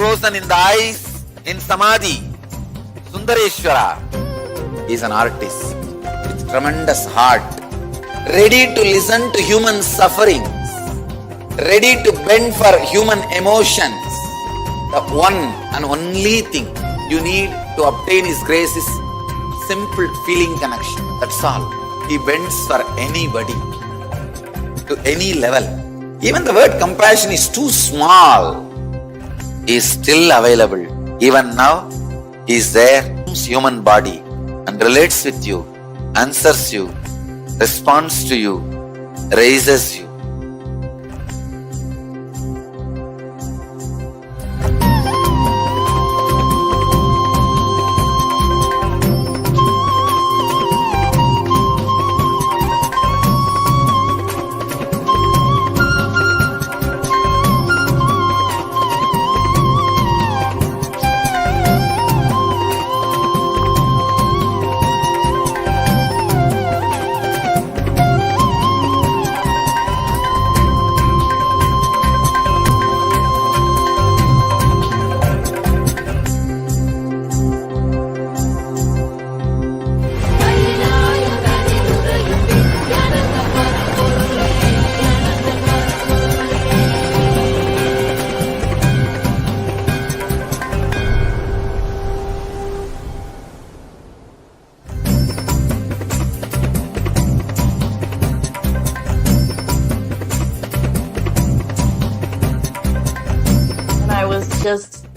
frozen in the eyes in Samadhi. Sundareshwara is an artist with tremendous heart, ready to listen to human sufferings, ready to bend for human emotions. The one and only thing you need to obtain His grace is simple feeling connection. That's all. He bends for anybody, to any level. Even the word compassion is too small. He is still available. Even now, He is there, human body, and relates with you, answers you, responds to you, raises you.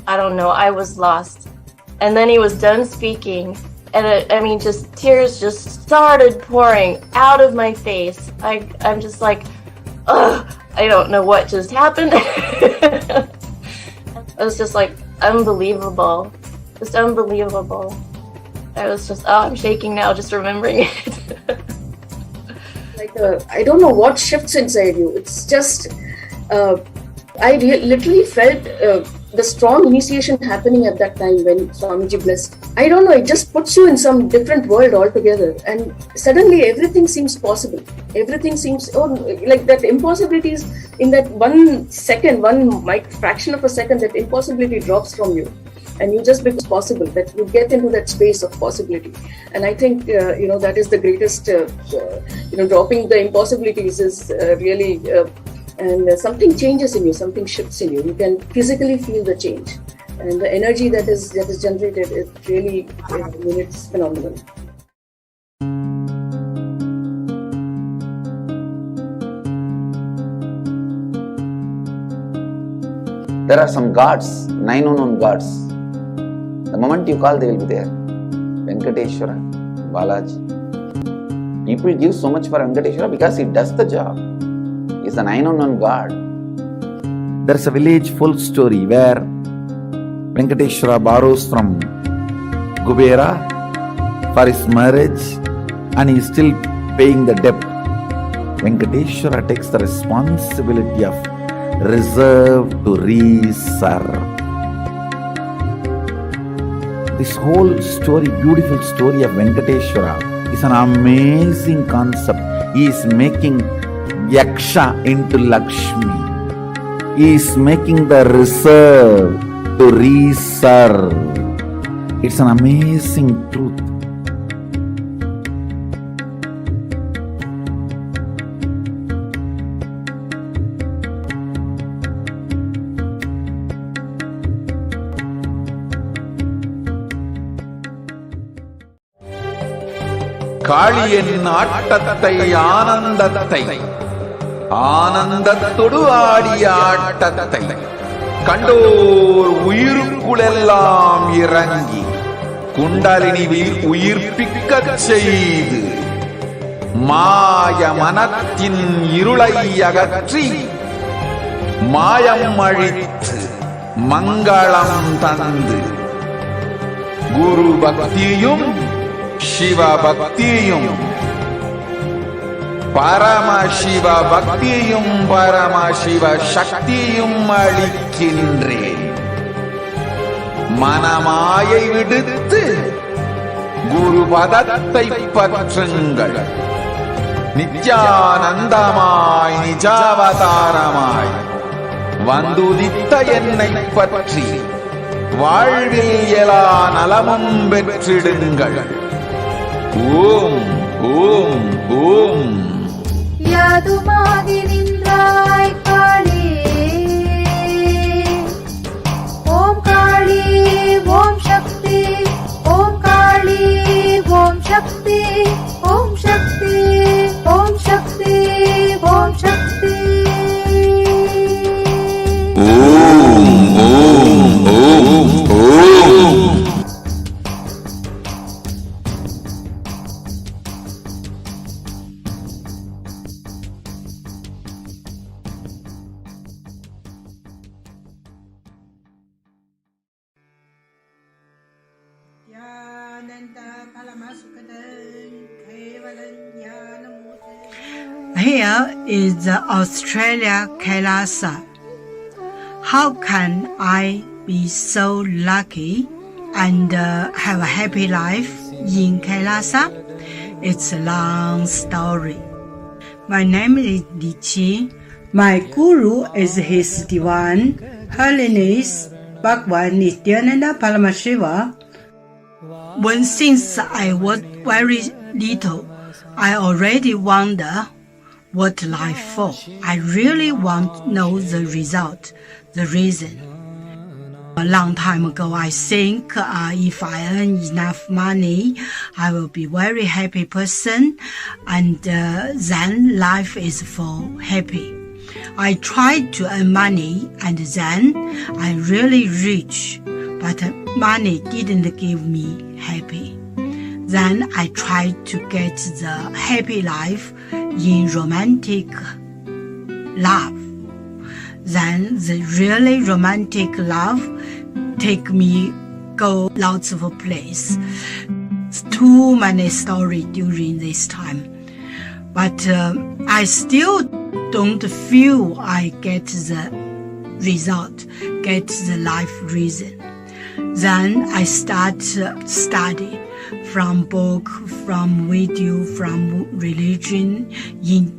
I don't know, I was lost. And then he was done speaking, and just tears just started pouring out of my face. I'm just like, ugh, I don't know what just happened. It was just like unbelievable, just unbelievable. I was just, I'm shaking now just remembering it. I don't know what shifts inside you. It's just, I literally felt the strong initiation happening at that time when Swamiji blessed. I don't know, it just puts you in some different world altogether, and suddenly everything seems possible. Everything seems, like that impossibilities in that 1 second, one fraction of a second, that impossibility drops from you, and you just become possible, that you get into that space of possibility. And I think, that is the greatest, dropping the impossibilities is really, and something changes in you, something shifts in you. You can physically feel the change, and the energy that is generated, it really, it's phenomenal. There are some gods, 9 unknown gods. The moment you call, they will be there. Venkateshwara, Balaji. People give so much for Venkateshwara because he does the job. He's the 9 unknown god. There's a village full story where Venkateshwara borrows from Kubera for his marriage, and he is still paying the debt. Venkateshwara takes the responsibility of reserve to reserve. This whole story, beautiful story of Venkateshwara, is an amazing concept. He is making Yaksha into Lakshmi. He is making the reserve to reserve. It's an amazing truth. காளியின் ஆட்டத்தை ஆனந்தத்தை ஆனந்தத்தொடு ஆடிய ஆட்டத்தை கண்டோர் உயிருக்குளெல்லாம் இறங்கி குண்டலினியில் உயிர்ப்பிக்கச் செய்து மாய மனத்தின் இருளை அகற்றி மாயம் அழித்து மங்களம் தந்து குரு பக்தியும் சிவ பக்தியும் பரமசிவ பக்தியும் பரமசிவ சக்தியும் அளிக்கின்றேன். மனமாயை விடுத்து குரு பதத்தை பற்றுங்கள். நித்யானந்தமாய் நிஜாவதாரமாய் வந்துதித்த என்னை பற்றி வாழ்வில் எலா நலமும் பெற்றிடுங்கள். ஓம் ஓம் ஓம். யாதுமாகி நின்றாய் காளி, ஓம் காளி ஓம் சக்தி, ஓம் காளி ஓம் சக்தி, ஓம் சக்தி ஓம் சக்தி ஓம் சக்தி. ஓம் ஓம் ஓம் ஓம். Here is the Australia Kailasa. How can I be so lucky and have a happy life in Kailasa? It's a long story. My name is Li Qi. My guru is His Divine Holiness Bhagwan Nithyananda Paramashivam. Since I was very little, I already wonder what life for. I really want to know the result, the reason. A long time ago, I think if I earn enough money, I will be very happy person, and then life is for happy. I tried to earn money, and then I really rich, but money didn't give me happy. Then I tried to get the happy life in romantic love. Then the really romantic love take me go lots of place. Too many stories during this time. But I still don't feel I get the result, get the life reason. Then I start study from book, from video, from religion, in